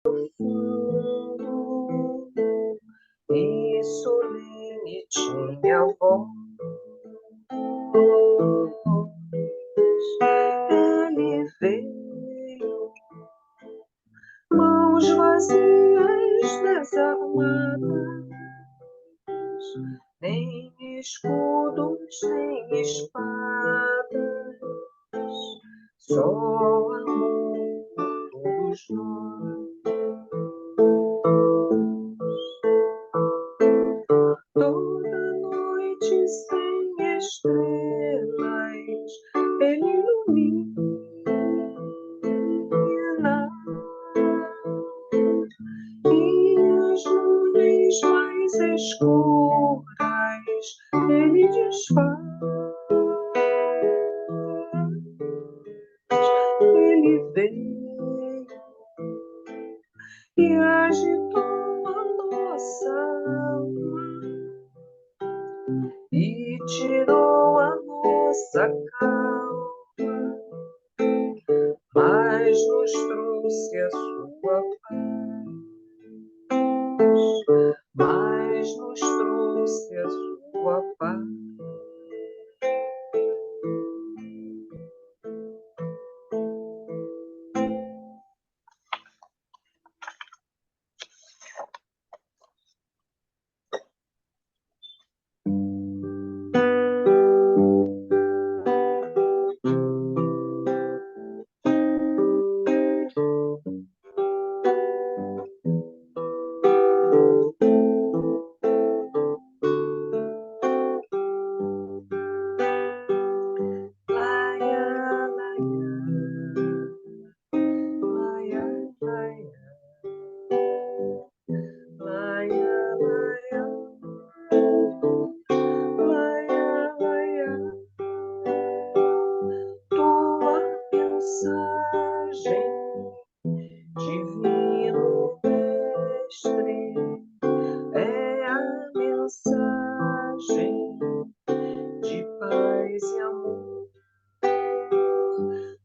fundo e solene tinha voz. Ele veio, mãos vazias, desarmadas, nem escudos, nem espadas, só amor, todos nós. Toda noite sem estrelas, ele ilumina, e as nuvens mais escuras ele desfaz. Ele veio e agitou a nossa alma e tirou a nossa calma, mas nos trouxe a sua paz, mas nos trouxe a sua paz. Divino Mestre, é a mensagem de paz e amor.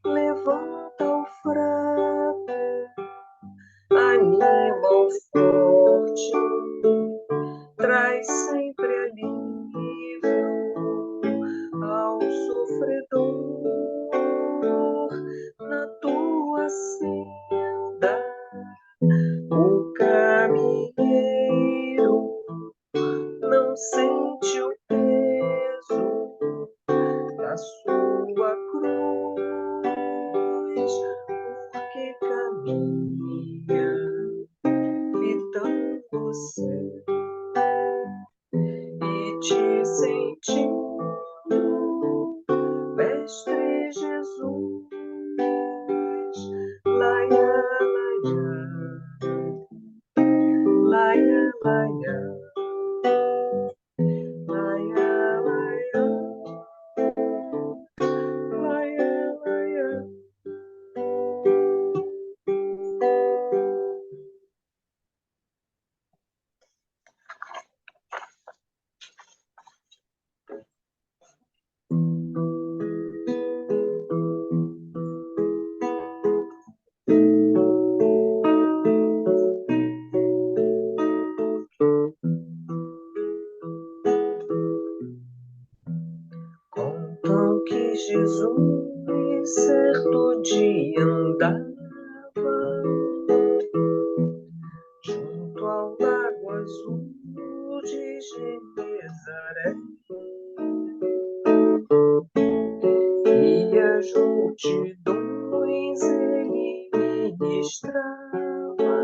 Levanta o fraco, anima o forte, traz sempre alívio ao sofredor. Na tua senda, o caminheiro não sente o peso da sua cruz, porque caminha fitando o céu e te sentindo, Mestre Jesus. Laia, laia, laia, laia, laia, laia, laia. Contam que Jesus certo dia andava junto ao lago azul de Genezaré, e as multidões ele ministrava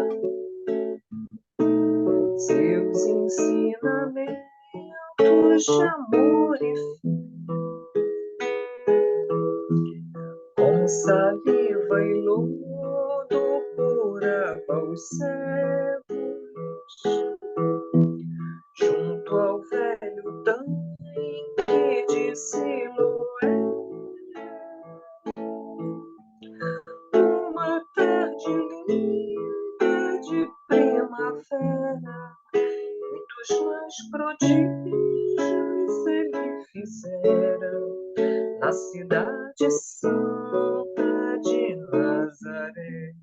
seus ensinamentos de amor e fé. Com saliva e lodo curava os cegos, junto ao velho tanque de Siloé. Uma tarde linda de primavera, muitos mais prodígios ele fizera na cidade santa de Nazaré.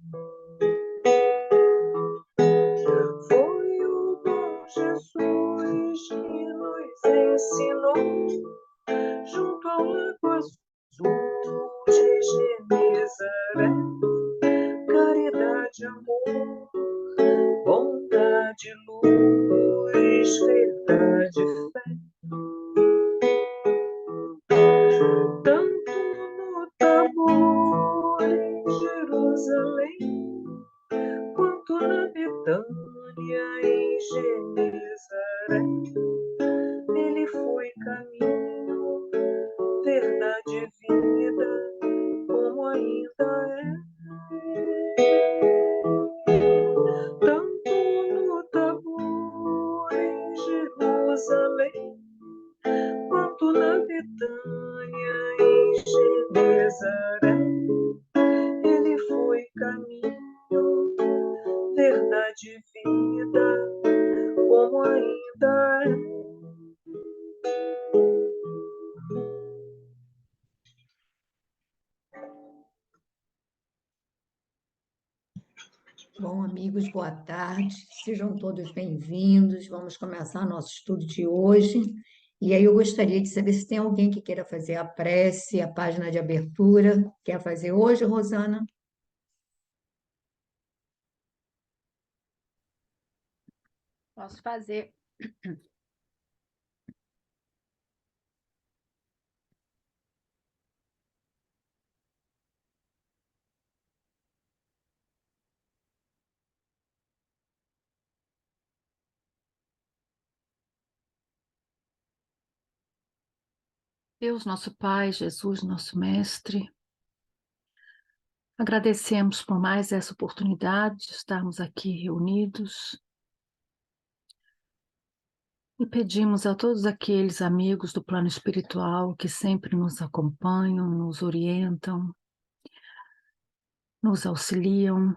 amor, bondade, luz, verdade, fé. Tanto no Tabor, em Jerusalém, quanto na Betânia, em Genezaré. Ele foi caminho, verdade e vida, como ainda é. Tanto no Tabor, em Jerusalém, quanto na Betânia, em Genezaré. Ele foi caminho, verdade e vida, como ainda é. Bom, amigos, boa tarde. Sejam todos bem-vindos. Vamos começar nosso estudo de hoje. E aí eu gostaria de saber se tem alguém que queira fazer a prece, a página de abertura. Quer fazer hoje, Rosana? Posso fazer. Deus, nosso Pai, Jesus, nosso Mestre, agradecemos por mais essa oportunidade de estarmos aqui reunidos e pedimos a todos aqueles amigos do plano espiritual que sempre nos acompanham, nos orientam, nos auxiliam,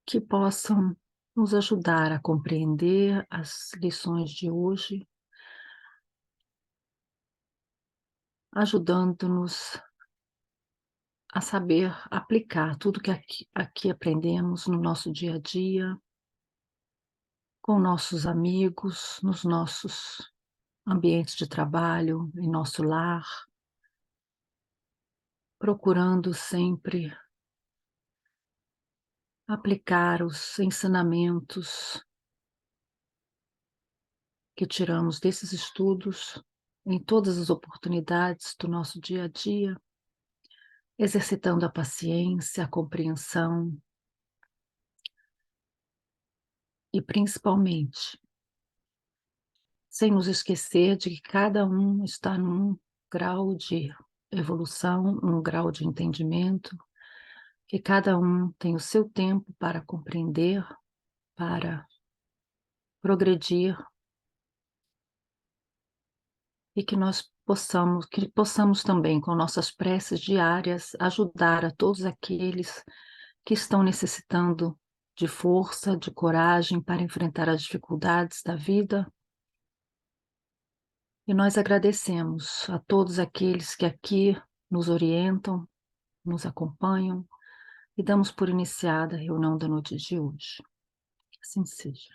que possam nos ajudar a compreender as lições de hoje, ajudando-nos a saber aplicar tudo que aqui aprendemos no nosso dia a dia, com nossos amigos, nos nossos ambientes de trabalho, em nosso lar, procurando sempre aplicar os ensinamentos que tiramos desses estudos em todas as oportunidades do nosso dia a dia, exercitando a paciência, a compreensão e, principalmente, sem nos esquecer de que cada um está num grau de evolução, um grau de entendimento, que cada um tem o seu tempo para compreender, para progredir, e que possamos também, com nossas preces diárias, ajudar a todos aqueles que estão necessitando de força, de coragem para enfrentar as dificuldades da vida. E nós agradecemos a todos aqueles que aqui nos orientam, nos acompanham, e damos por iniciada a reunião da noite de hoje. Que assim seja.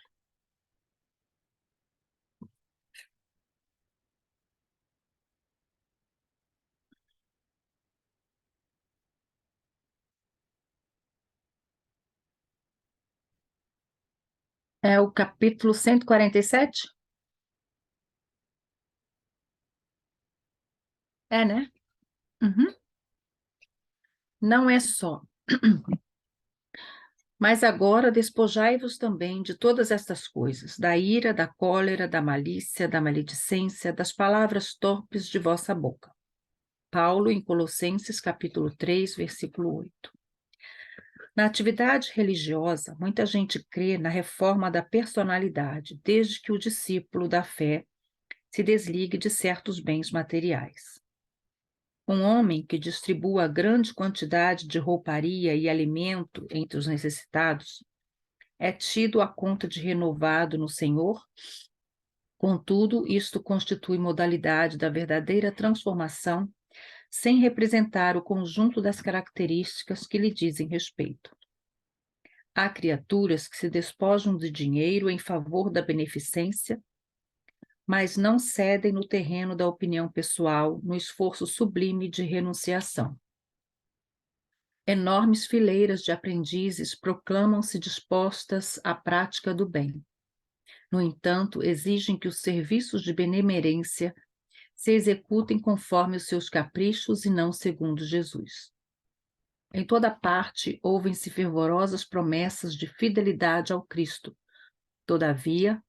É o capítulo 147? É, né? Uhum. Não é só. Mas agora despojai-vos também de todas estas coisas, da ira, da cólera, da malícia, da maledicência, das palavras torpes de vossa boca. Paulo, em Colossenses, capítulo 3, versículo 8. Na atividade religiosa, muita gente crê na reforma da personalidade, desde que o discípulo da fé se desligue de certos bens materiais. Um homem que distribua grande quantidade de rouparia e alimento entre os necessitados é tido a conta de renovado no Senhor. Contudo, isto constitui modalidade da verdadeira transformação, sem representar o conjunto das características que lhe dizem respeito. Há criaturas que se despojam de dinheiro em favor da beneficência, mas não cedem no terreno da opinião pessoal, no esforço sublime de renunciação. Enormes fileiras de aprendizes proclamam-se dispostas à prática do bem. No entanto, exigem que os serviços de benemerência se executem conforme os seus caprichos e não segundo Jesus. Em toda parte ouvem-se fervorosas promessas de fidelidade ao Cristo. Todavia,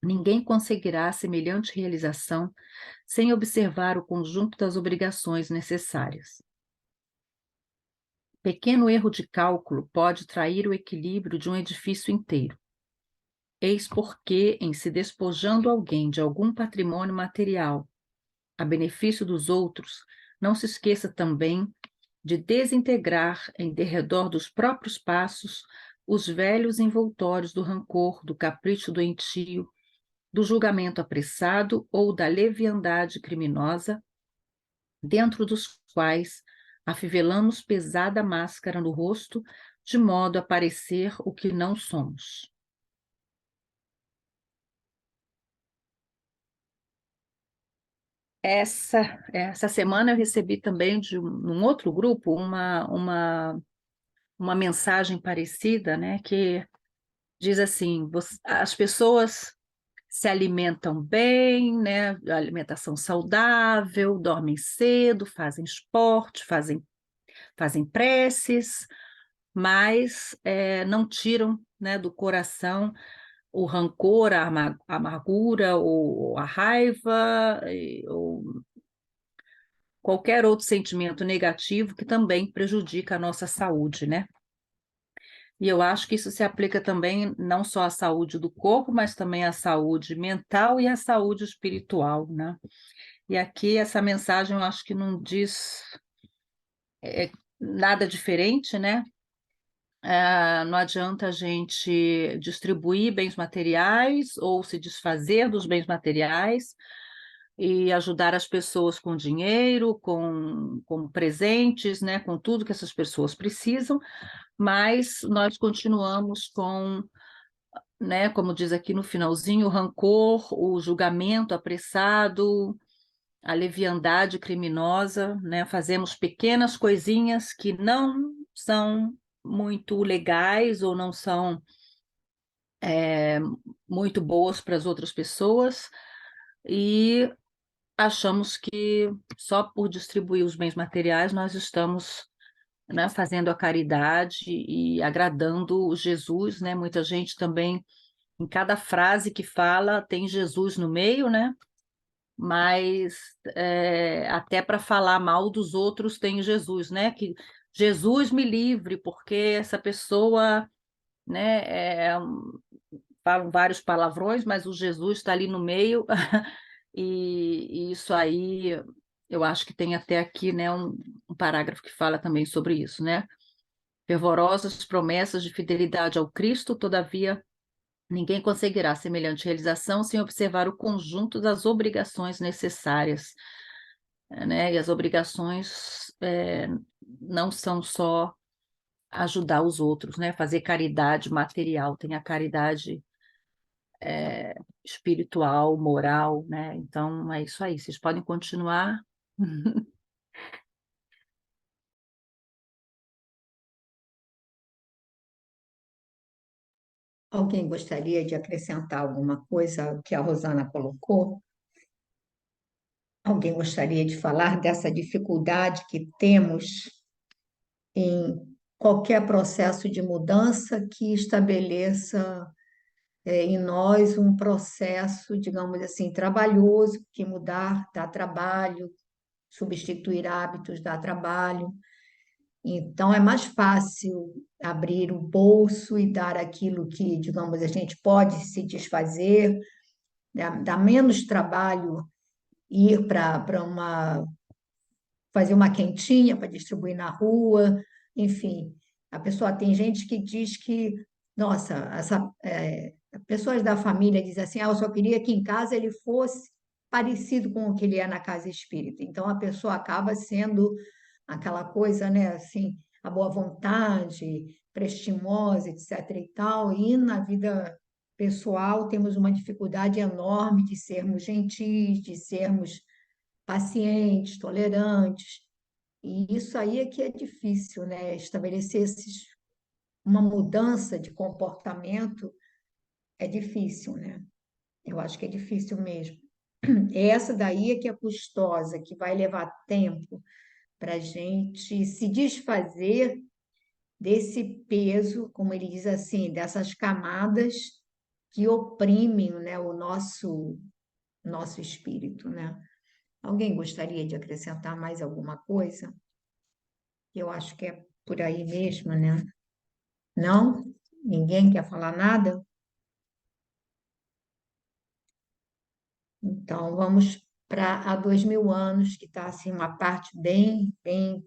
ninguém conseguirá semelhante realização sem observar o conjunto das obrigações necessárias. Pequeno erro de cálculo pode trair o equilíbrio de um edifício inteiro. Eis porque, em se despojando alguém de algum patrimônio material, a benefício dos outros, não se esqueça também de desintegrar em derredor dos próprios passos os velhos envoltórios do rancor, do capricho doentio, do julgamento apressado ou da leviandade criminosa, dentro dos quais afivelamos pesada máscara no rosto, de modo a parecer o que não somos. Essa semana eu recebi também de um outro grupo uma mensagem parecida, né, que diz assim, as pessoas se alimentam bem, né, alimentação saudável, dormem cedo, fazem esporte, fazem preces, mas não tiram, né, do coração o rancor, a amargura, ou a raiva, ou qualquer outro sentimento negativo que também prejudica a nossa saúde, né? E eu acho que isso se aplica também não só à saúde do corpo, mas também à saúde mental e à saúde espiritual, né? E aqui essa mensagem eu acho que não diz nada diferente, né? Não adianta a gente distribuir bens materiais ou se desfazer dos bens materiais e ajudar as pessoas com dinheiro, com presentes, né, com tudo que essas pessoas precisam, mas nós continuamos com, né, como diz aqui no finalzinho, o rancor, o julgamento apressado, a leviandade criminosa, né? Fazemos pequenas coisinhas que não são muito legais ou não são muito boas para as outras pessoas e achamos que só por distribuir os bens materiais nós estamos, né, fazendo a caridade e agradando Jesus, né? Muita gente também, em cada frase que fala, tem Jesus no meio, né? Mas até para falar mal dos outros tem Jesus, né? Que Jesus me livre, porque essa pessoa, né, falam vários palavrões, mas o Jesus está ali no meio, e isso aí eu acho que tem até aqui, né, um parágrafo que fala também sobre isso, né? Fervorosas promessas de fidelidade ao Cristo, todavia ninguém conseguirá semelhante realização sem observar o conjunto das obrigações necessárias, né? E as obrigações não são só ajudar os outros, né? Fazer caridade material, tem a caridade espiritual, moral, né? Então é isso aí. Vocês podem continuar. Alguém gostaria de acrescentar alguma coisa ao que a Rosana colocou? Alguém gostaria de falar dessa dificuldade que temos em qualquer processo de mudança que estabeleça em nós um processo, digamos assim, trabalhoso, que mudar dá trabalho, substituir hábitos dá trabalho. Então, é mais fácil abrir o bolso e dar aquilo que, digamos, a gente pode se desfazer, dá menos trabalho ir para fazer uma quentinha para distribuir na rua, enfim. A pessoa tem gente que diz que, nossa, pessoas da família dizem assim, eu só queria que em casa ele fosse parecido com o que ele é na casa espírita. Então a pessoa acaba sendo aquela coisa, né, assim, a boa vontade, prestimosa, etc. e tal, e na vida pessoal temos uma dificuldade enorme de sermos gentis, de sermos pacientes, tolerantes. E isso aí é que é difícil, né? Estabelecer uma mudança de comportamento é difícil, né? Eu acho que é difícil mesmo. Essa daí é que é custosa, que vai levar tempo para a gente se desfazer desse peso, como ele diz assim, dessas camadas que oprimem, né, o nosso espírito, né? Alguém gostaria de acrescentar mais alguma coisa? Eu acho que é por aí mesmo, né? Não? Ninguém quer falar nada? Então, vamos para há 2000 anos, que está assim, uma parte bem, bem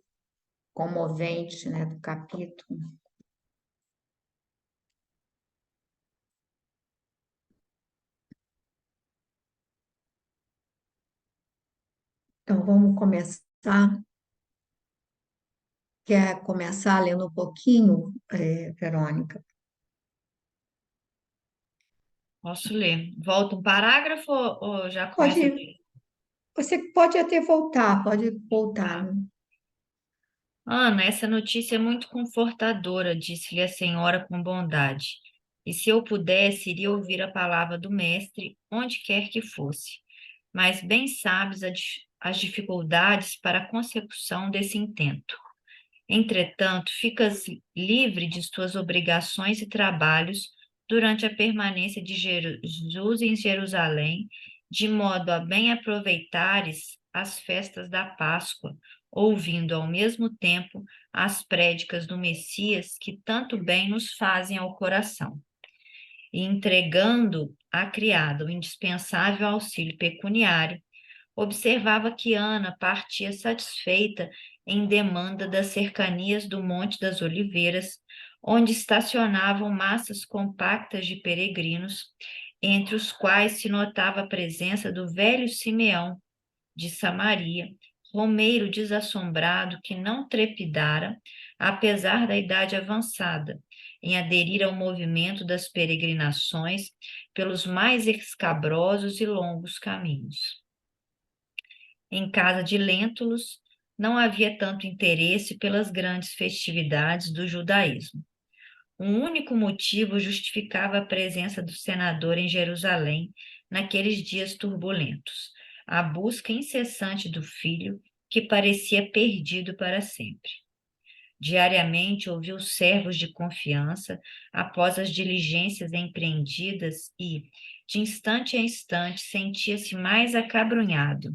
comovente, né, do capítulo. Então, vamos começar. Quer começar lendo um pouquinho, Verônica? Posso ler. Volta um parágrafo ou já começa a Pode, ler? você pode até voltar, pode voltar, Tá. né? Ana, essa notícia é muito confortadora, disse-lhe a senhora com bondade. E se eu pudesse, iria ouvir a palavra do mestre, onde quer que fosse. Mas bem sabes as dificuldades para a consecução desse intento. Entretanto, ficas livre de tuas obrigações e trabalhos durante a permanência de Jesus em Jerusalém, de modo a bem aproveitares as festas da Páscoa, ouvindo ao mesmo tempo as prédicas do Messias que tanto bem nos fazem ao coração, e entregando à criada o indispensável auxílio pecuniário. Observava que Ana partia satisfeita em demanda das cercanias do Monte das Oliveiras, onde estacionavam massas compactas de peregrinos, entre os quais se notava a presença do velho Simeão de Samaria, romeiro desassombrado que não trepidara, apesar da idade avançada, em aderir ao movimento das peregrinações pelos mais escabrosos e longos caminhos. Em casa de Lentulus, não havia tanto interesse pelas grandes festividades do judaísmo. Um único motivo justificava a presença do senador em Jerusalém naqueles dias turbulentos: a busca incessante do filho, que parecia perdido para sempre. Diariamente ouvia os servos de confiança após as diligências empreendidas e, de instante a instante, sentia-se mais acabrunhado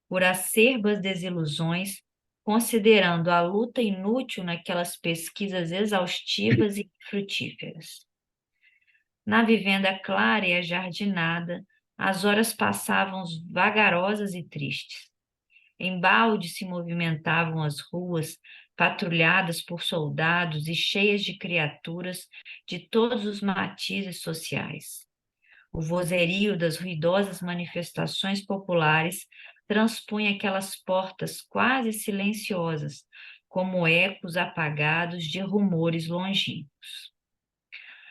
por acerbas desilusões, considerando a luta inútil naquelas pesquisas exaustivas e frutíferas. Na vivenda clara e ajardinada, as horas passavam vagarosas e tristes. Embalde se movimentavam as ruas, patrulhadas por soldados e cheias de criaturas de todos os matizes sociais. O vozerio das ruidosas manifestações populares transpunha aquelas portas quase silenciosas, como ecos apagados de rumores longínquos.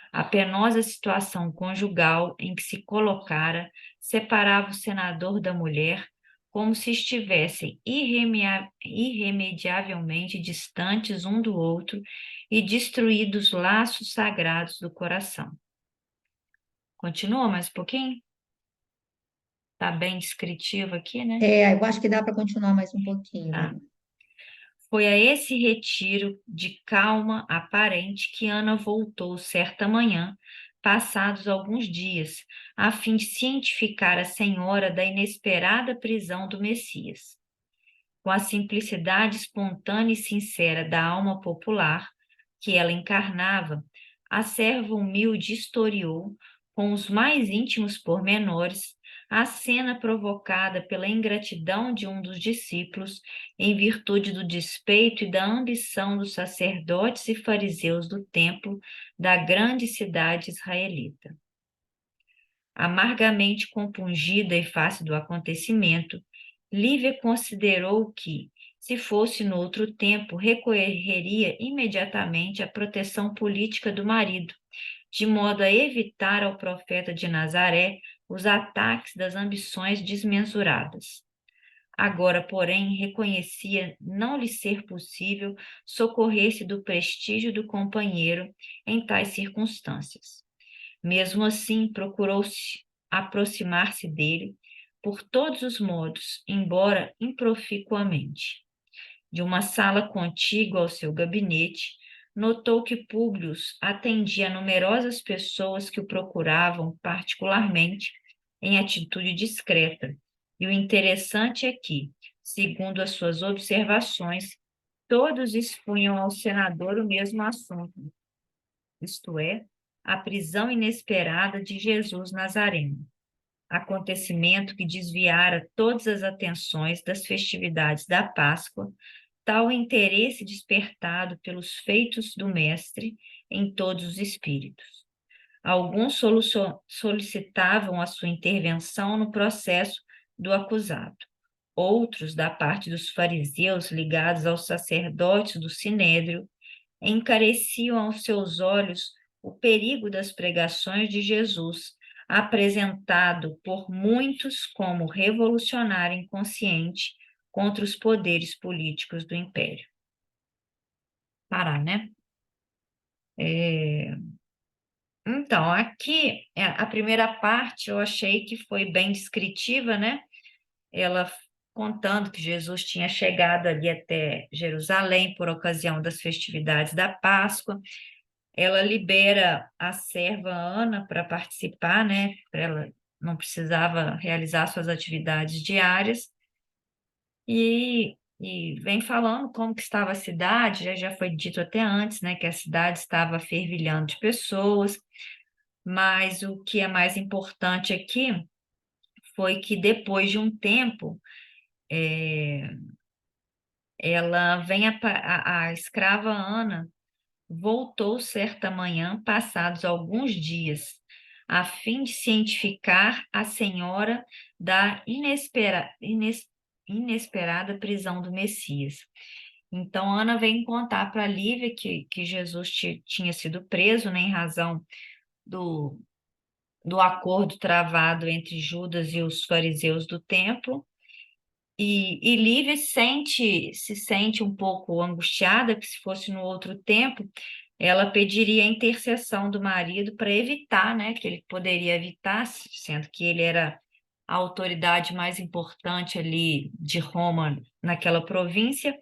A penosa situação conjugal em que se colocara separava o senador da mulher, como se estivessem irremediavelmente distantes um do outro e destruídos laços sagrados do coração. Continua mais um pouquinho? Está bem descritivo aqui, né? Eu acho que dá para continuar mais um pouquinho, Tá. Verônica. Foi a esse retiro de calma aparente que Ana voltou certa manhã, passados alguns dias, a fim de cientificar a senhora da inesperada prisão do Messias. Com a simplicidade espontânea e sincera da alma popular que ela encarnava, a serva humilde historiou, com os mais íntimos pormenores, a cena provocada pela ingratidão de um dos discípulos, em virtude do despeito e da ambição dos sacerdotes e fariseus do templo da grande cidade israelita. Amargamente compungida e face do acontecimento, Lívia considerou que, se fosse no outro tempo, recorreria imediatamente à proteção política do marido, de modo a evitar ao profeta de Nazaré os ataques das ambições desmesuradas. Agora, porém, reconhecia não lhe ser possível socorrer-se do prestígio do companheiro em tais circunstâncias. Mesmo assim, procurou-se aproximar-se dele por todos os modos, embora improficuamente. De uma sala contígua ao seu gabinete, notou que Públio atendia a numerosas pessoas que o procuravam particularmente em atitude discreta. E o interessante é que, segundo as suas observações, todos expunham ao senador o mesmo assunto, isto é, a prisão inesperada de Jesus Nazareno, acontecimento que desviara todas as atenções das festividades da Páscoa, tal interesse despertado pelos feitos do Mestre em todos os espíritos. Alguns solicitavam a sua intervenção no processo do acusado. Outros, da parte dos fariseus ligados aos sacerdotes do Sinédrio, encareciam aos seus olhos o perigo das pregações de Jesus, apresentado por muitos como revolucionário inconsciente contra os poderes políticos do Império. Parar, né? Então, aqui, a primeira parte eu achei que foi bem descritiva, né? Ela contando que Jesus tinha chegado ali até Jerusalém por ocasião das festividades da Páscoa. Ela libera a serva Ana para participar, né? Ela não precisava realizar suas atividades diárias. E vem falando como que estava a cidade, já foi dito até antes, né? Que a cidade estava fervilhando de pessoas. Mas o que é mais importante aqui foi que depois de um tempo, ela vem a escrava Ana voltou certa manhã, passados alguns dias, a fim de cientificar a senhora da inesperada prisão do Messias. Então, Ana vem contar para Lívia que Jesus tinha sido preso, né, em razão do acordo travado entre Judas e os fariseus do templo. E Lívia se sente um pouco angustiada, que se fosse no outro tempo, ela pediria a intercessão do marido para evitar, né, que ele poderia evitar, sendo que ele era a autoridade mais importante ali de Roma, naquela província,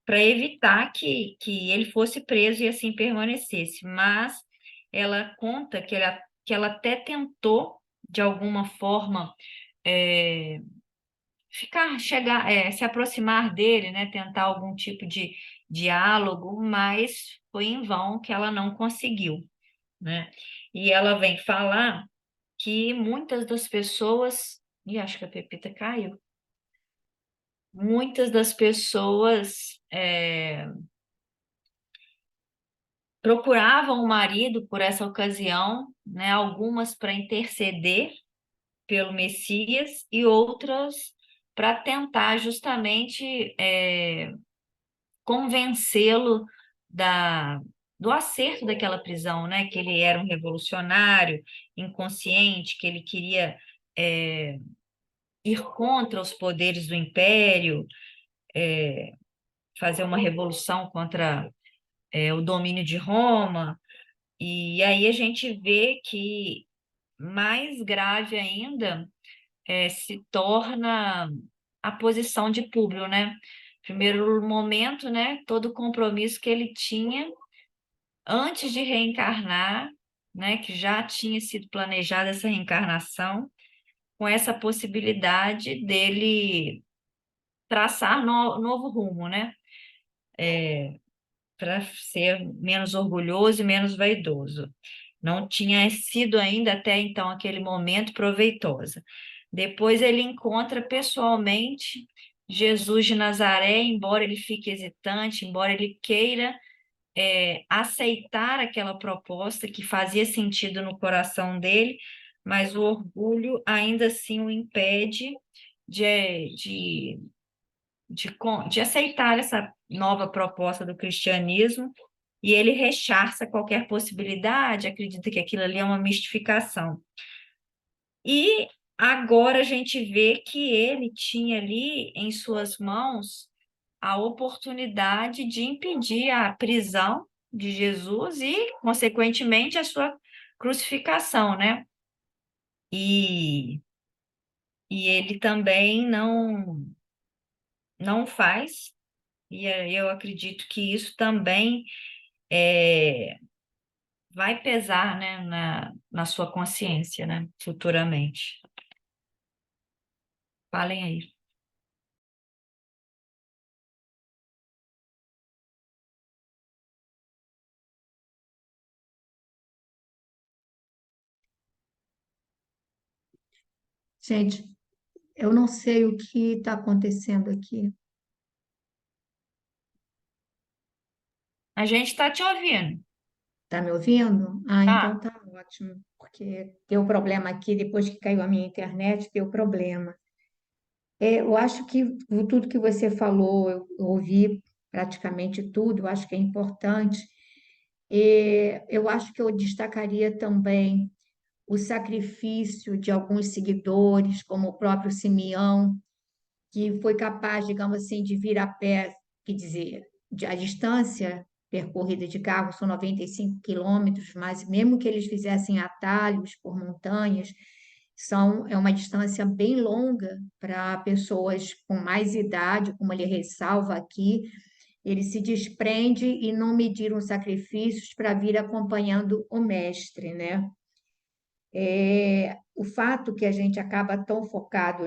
para evitar que ele fosse preso e assim permanecesse. Mas ela conta que ela até tentou, de alguma forma, se aproximar dele, né, tentar algum tipo de diálogo, mas foi em vão que ela não conseguiu, né? E ela vem falar que muitas das pessoas, e acho que a Pepita caiu, muitas das pessoas procuravam o marido por essa ocasião, né? Algumas para interceder pelo Messias e outras para tentar justamente convencê-lo do acerto daquela prisão, né? Que ele era um revolucionário, inconsciente, que ele queria ir contra os poderes do império, fazer uma revolução contra o domínio de Roma. E aí a gente vê que mais grave ainda se torna a posição de Públio, né? Primeiro momento, né? Todo o compromisso que ele tinha antes de reencarnar, né? Que já tinha sido planejada essa reencarnação, com essa possibilidade dele traçar novo rumo, né? Para ser menos orgulhoso e menos vaidoso. Não tinha sido ainda até então aquele momento proveitosa. Depois ele encontra pessoalmente Jesus de Nazaré, embora ele fique hesitante, embora ele queira aceitar aquela proposta que fazia sentido no coração dele, mas o orgulho ainda assim o impede de aceitar essa nova proposta do cristianismo, e ele rechaça qualquer possibilidade, acredita que aquilo ali é uma mistificação. E agora a gente vê que ele tinha ali em suas mãos a oportunidade de impedir a prisão de Jesus e, consequentemente, a sua crucificação, né? E, e ele também não faz, e eu acredito que isso também vai pesar, né, na sua consciência, né, futuramente. Falem aí. Gente, eu não sei o que está acontecendo aqui. A gente está te ouvindo. Tá me ouvindo? Ah, então Tá. tá ótimo, porque deu problema aqui, depois que caiu a minha internet, deu problema. Eu acho que tudo que você falou, eu ouvi praticamente tudo, eu acho que é importante. Eu acho que eu destacaria também o sacrifício de alguns seguidores, como o próprio Simeão, que foi capaz, digamos assim, de vir a pé, quer dizer, a distância percorrida de carro são 95 quilômetros, mas mesmo que eles fizessem atalhos por montanhas, é uma distância bem longa para pessoas com mais idade, como ele ressalva aqui. Ele se desprende e não mediram sacrifícios para vir acompanhando o mestre, né? O fato que a gente acaba tão focado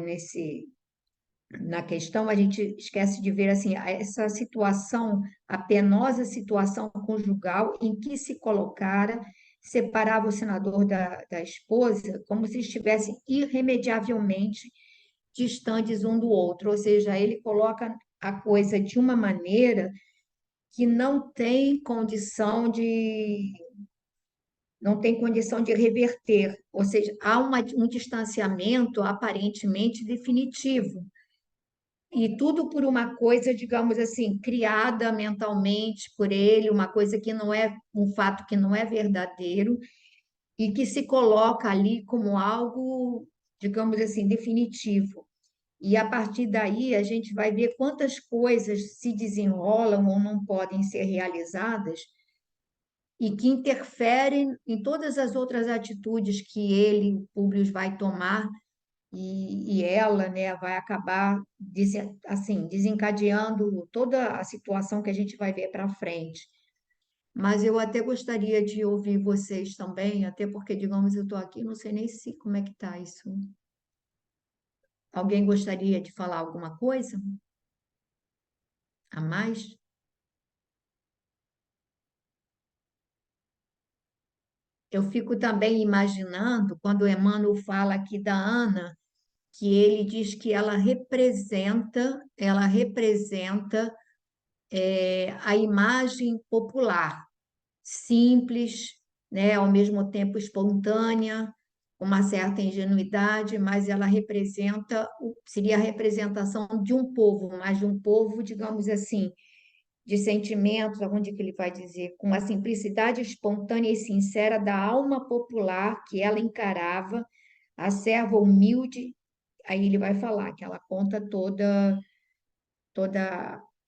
na questão, a gente esquece de ver assim essa situação, a penosa situação conjugal em que se colocara, separava o senador da esposa, como se estivessem irremediavelmente distantes um do outro, ou seja, ele coloca a coisa de uma maneira que não tem condição de reverter, ou seja, há um distanciamento aparentemente definitivo. E tudo por uma coisa, digamos assim, criada mentalmente por ele, uma coisa que não é um fato que não é verdadeiro e que se coloca ali como algo, digamos assim, definitivo. E a partir daí a gente vai ver quantas coisas se desenrolam ou não podem ser realizadas e que interferem em todas as outras atitudes que ele, o Públio, vai tomar e ela, né, vai acabar assim, desencadeando toda a situação que a gente vai ver para frente. Mas eu até gostaria de ouvir vocês também, até porque, digamos, eu estou aqui, não sei nem se como é que está isso. Alguém gostaria de falar alguma coisa a mais? Eu fico também imaginando, quando o Emmanuel fala aqui da Ana, que ele diz que ela representa a imagem popular, simples, né, ao mesmo tempo espontânea, com uma certa ingenuidade, mas ela seria a representação de um povo, mas de um povo, digamos assim, de sentimentos, aonde que ele vai dizer, com a simplicidade espontânea e sincera da alma popular que ela encarava, a serva humilde, aí ele vai falar que ela conta toda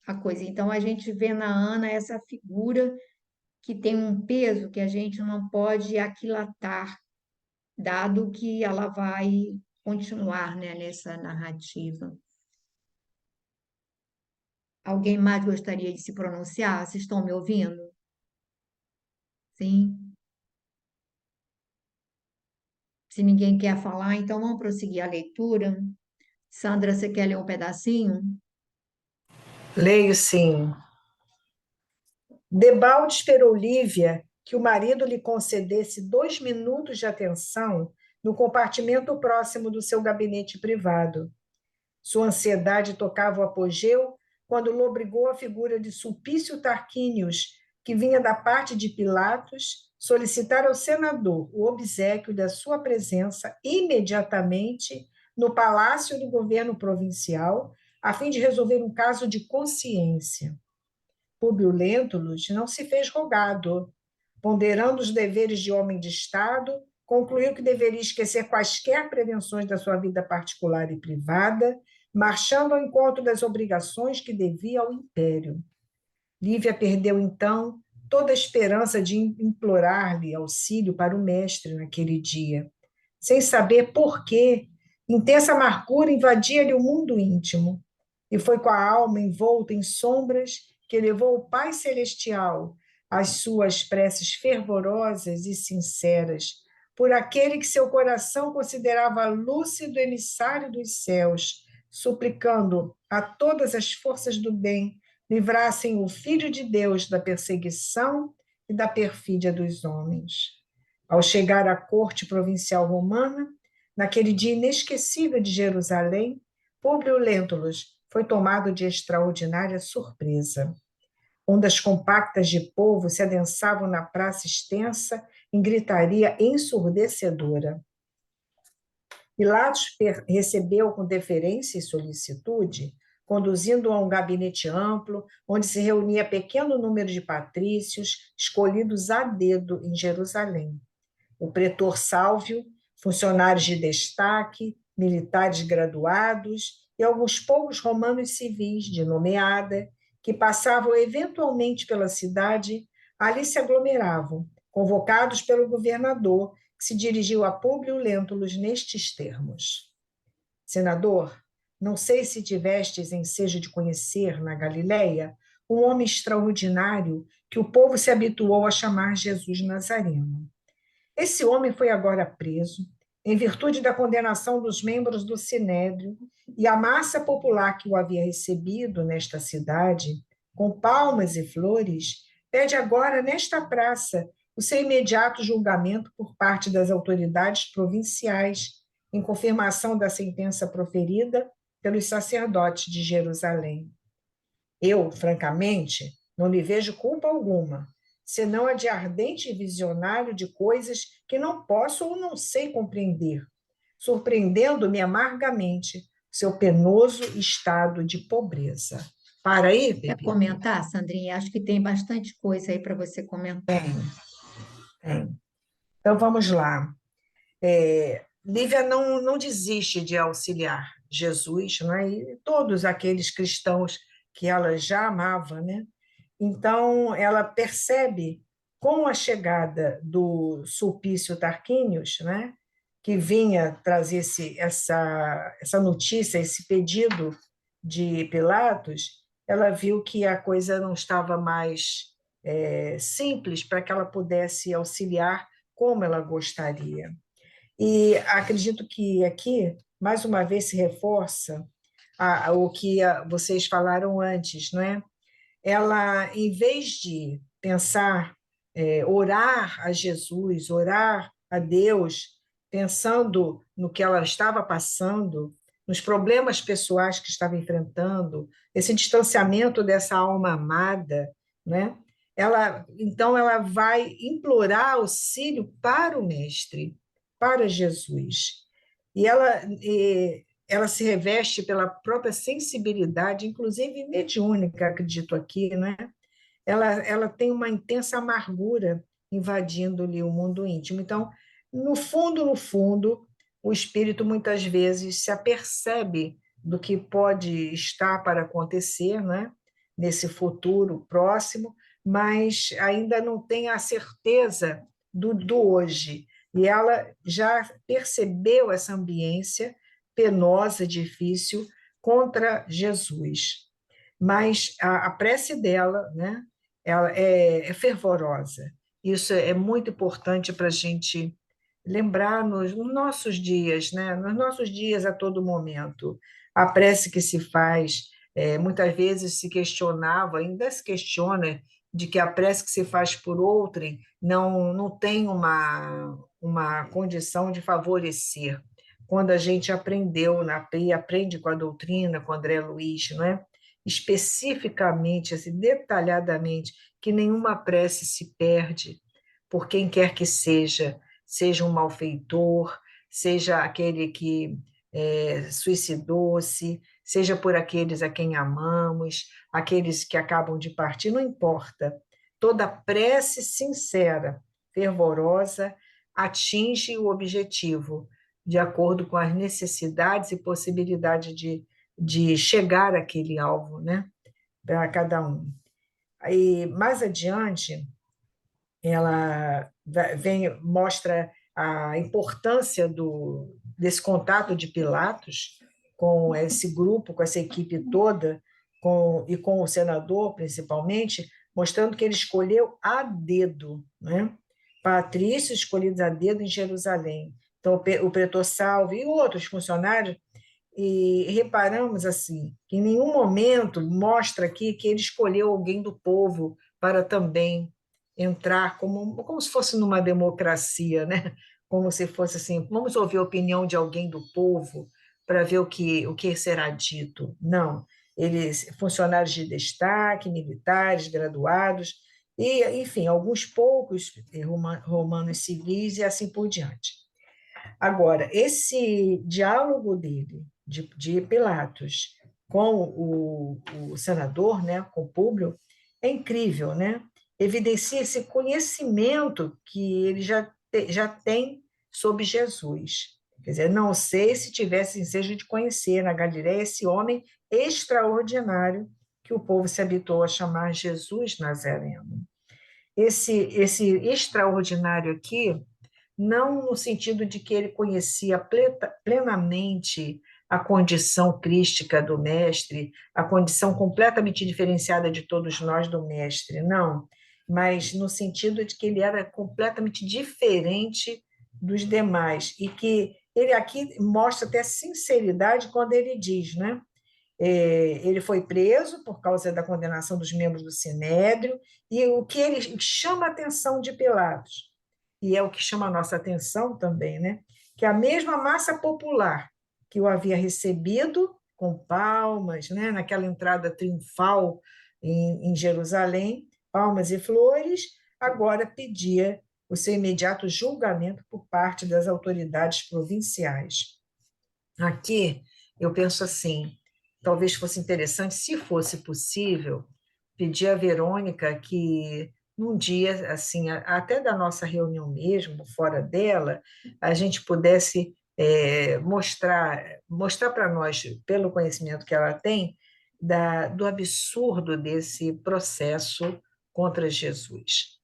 a coisa. Então a gente vê na Ana essa figura que tem um peso que a gente não pode aquilatar, dado que ela vai continuar, né, nessa narrativa. Alguém mais gostaria de se pronunciar? Vocês estão me ouvindo? Sim? Se ninguém quer falar, então vamos prosseguir a leitura. Sandra, você quer ler um pedacinho? Leio sim. Debalde esperou Lívia que o marido lhe concedesse 2 minutos de atenção no compartimento próximo do seu gabinete privado. Sua ansiedade tocava o apogeu quando lobrigou a figura de Sulpício Tarquínios, que vinha da parte de Pilatos solicitar ao senador o obséquio da sua presença imediatamente no palácio do governo provincial, a fim de resolver um caso de consciência. Públio Lentulus não se fez rogado, ponderando os deveres de homem de Estado, concluiu que deveria esquecer quaisquer prevenções da sua vida particular e privada, marchando ao encontro das obrigações que devia ao império. Lívia perdeu, então, toda a esperança de implorar-lhe auxílio para o mestre naquele dia. Sem saber por quê, intensa amargura invadia-lhe o mundo íntimo, e foi com a alma envolta em sombras que levou o Pai Celestial às suas preces fervorosas e sinceras, por aquele que seu coração considerava lúcido emissário dos céus, suplicando a todas as forças do bem livrassem o Filho de Deus da perseguição e da perfídia dos homens. Ao chegar à corte provincial romana, naquele dia inesquecível de Jerusalém, Públio Lentulus foi tomado de extraordinária surpresa. Ondas compactas de povo se adensavam na praça extensa em gritaria ensurdecedora. Pilatos recebeu com deferência e solicitude, conduzindo-o a um gabinete amplo, onde se reunia pequeno número de patrícios, escolhidos a dedo em Jerusalém. O pretor Sálvio, funcionários de destaque, militares graduados e alguns poucos romanos civis de nomeada, que passavam eventualmente pela cidade, ali se aglomeravam, convocados pelo governador, que se dirigiu a Públio Lentulus nestes termos: Senador, não sei se tivestes ensejo de conhecer na Galileia um homem extraordinário que o povo se habituou a chamar Jesus Nazareno. Esse homem foi agora preso, em virtude da condenação dos membros do Sinédrio, e a massa popular que o havia recebido nesta cidade, com palmas e flores, pede agora, nesta praça, o seu imediato julgamento por parte das autoridades provinciais, em confirmação da sentença proferida pelos sacerdotes de Jerusalém. Eu, francamente, não lhe vejo culpa alguma, senão a de ardente visionário de coisas que não posso ou não sei compreender, surpreendendo-me amargamente seu penoso estado de pobreza. Para aí, Quer Pepe? comentar, Sandrinha? Acho que tem bastante coisa aí para você comentar. Tem. Então, vamos lá. Lívia não desiste de auxiliar Jesus, né? E todos aqueles cristãos que ela já amava, né? Então, ela percebe, com a chegada do Sulpício Tarquínios, né, que vinha trazer essa notícia, esse pedido de Pilatos, ela viu que a coisa não estava mais simples para que ela pudesse auxiliar como ela gostaria. E acredito que aqui, mais uma vez, se reforça o que vocês falaram antes, não é? Ela, em vez de pensar, orar a Jesus, orar a Deus, pensando no que ela estava passando, nos problemas pessoais que estava enfrentando, esse distanciamento dessa alma amada, né? Então, ela vai implorar auxílio para o Mestre, para Jesus. E ela se reveste pela própria sensibilidade, inclusive mediúnica, acredito aqui, né? Ela tem uma intensa amargura invadindo-lhe o mundo íntimo. Então, no fundo, o espírito muitas vezes se apercebe do que pode estar para acontecer, né? Nesse futuro próximo, mas ainda não tem a certeza do hoje. E ela já percebeu essa ambiência penosa, difícil, contra Jesus. Mas a prece dela, né, ela é fervorosa. Isso é muito importante para a gente lembrar nos nossos dias, né, nos nossos dias a todo momento. A prece que se faz, muitas vezes se questionava, ainda se questiona, de que a prece que se faz por outrem não tem uma condição de favorecer. Quando a gente aprendeu e aprende com a doutrina, com André Luiz, não é? Especificamente, assim, detalhadamente, que nenhuma prece se perde por quem quer que seja um malfeitor, seja aquele que suicidou-se, seja por aqueles a quem amamos, aqueles que acabam de partir, não importa. Toda prece sincera, fervorosa, atinge o objetivo, de acordo com as necessidades e possibilidade de chegar àquele alvo, né? Para cada um. E mais adiante, ela mostra a importância desse contato de Pilatos com esse grupo, com essa equipe toda, e com o senador, principalmente, mostrando que ele escolheu a dedo, né? Patrícios escolhidos a dedo em Jerusalém. Então, o pretor Salvo e outros funcionários, e reparamos assim, que em nenhum momento mostra aqui que ele escolheu alguém do povo para também entrar como se fosse numa democracia, né? Como se fosse assim, vamos ouvir a opinião de alguém do povo para ver o que será dito. Não, eles funcionários de destaque, militares, graduados, e, enfim, alguns poucos romanos civis e assim por diante. Agora, esse diálogo dele, de Pilatos, com o senador, né, com o Públio, é incrível, né? Evidencia esse conhecimento que ele já tem sobre Jesus. Quer dizer, não sei se tivesse ensejo de conhecer na Galiléia esse homem extraordinário que o povo se habituou a chamar Jesus Nazareno. Esse extraordinário aqui, não no sentido de que ele conhecia plenamente a condição crística do mestre, a condição completamente diferenciada de todos nós do mestre, não, mas no sentido de que ele era completamente diferente dos demais, e que ele aqui mostra até sinceridade quando ele diz, né? Ele foi preso por causa da condenação dos membros do Sinédrio, e o que ele chama a atenção de Pilatos, e é o que chama a nossa atenção também, né? Que a mesma massa popular que o havia recebido com palmas, né? Naquela entrada triunfal em Jerusalém, palmas e flores, agora pedia o seu imediato julgamento por parte das autoridades provinciais. Aqui, eu penso assim, talvez fosse interessante, se fosse possível, pedir a Verônica que num dia, assim, até da nossa reunião mesmo, fora dela, a gente pudesse mostrar para nós, pelo conhecimento que ela tem, do absurdo desse processo contra Jesus,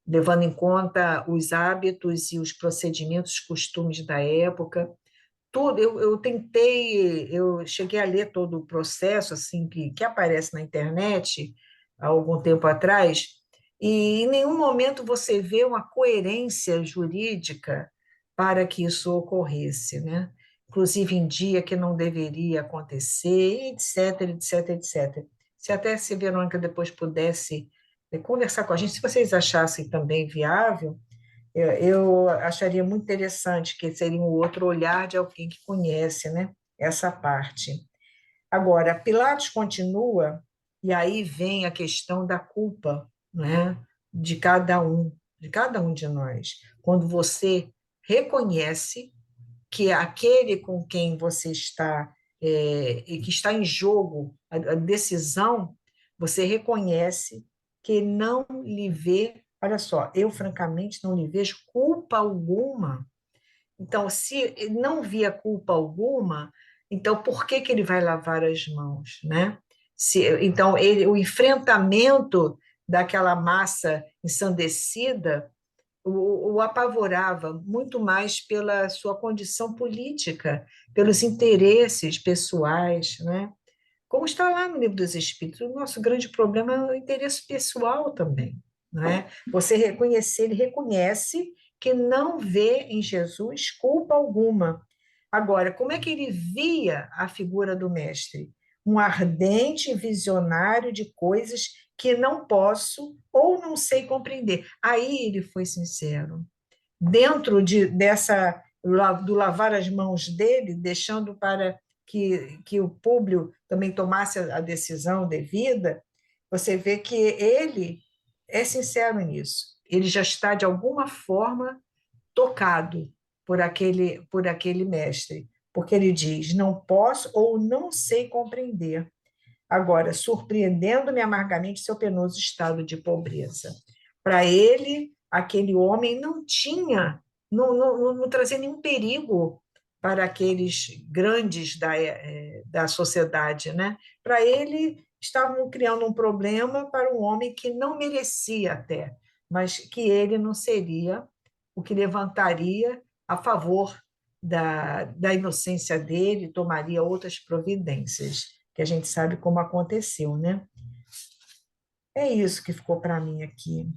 levando em conta os hábitos e os procedimentos, os costumes da época, tudo. Eu cheguei a ler todo o processo assim que aparece na internet há algum tempo atrás, e em nenhum momento você vê uma coerência jurídica para que isso ocorresse, né? Inclusive em dia que não deveria acontecer, etc, etc, etc. Se a Verônica depois pudesse conversar com a gente, se vocês achassem também viável, eu acharia muito interessante, que seria um outro olhar de alguém que conhece, né, essa parte. Agora, Pilatos continua, e aí vem a questão da culpa, né, de cada um de nós. Quando você reconhece que aquele com quem você está, e que está em jogo a decisão, você reconhece que não lhe vê. Olha só, eu francamente não lhe vejo culpa alguma. Então, se não via culpa alguma, então por que ele vai lavar as mãos, né? Então, o enfrentamento daquela massa ensandecida o apavorava muito mais pela sua condição política, pelos interesses pessoais, né? Como está lá no Livro dos Espíritos, o nosso grande problema é o interesse pessoal também, né? Ele reconhece que não vê em Jesus culpa alguma. Agora, como é que ele via a figura do mestre? Um ardente visionário de coisas que não posso ou não sei compreender. Aí ele foi sincero. Dentro do lavar as mãos dele, deixando para que o público também tomasse a decisão devida, você vê que ele é sincero nisso. Ele já está, de alguma forma, tocado por aquele mestre, porque ele diz: não posso ou não sei compreender. Agora, surpreendendo-me amargamente seu penoso estado de pobreza. Para ele, aquele homem não tinha não trazia nenhum perigo para aqueles grandes da sociedade, né? Para ele, estavam criando um problema para um homem que não merecia até, mas que ele não seria o que levantaria a favor da inocência dele, tomaria outras providências, que a gente sabe como aconteceu, né? É isso que ficou para mim aqui.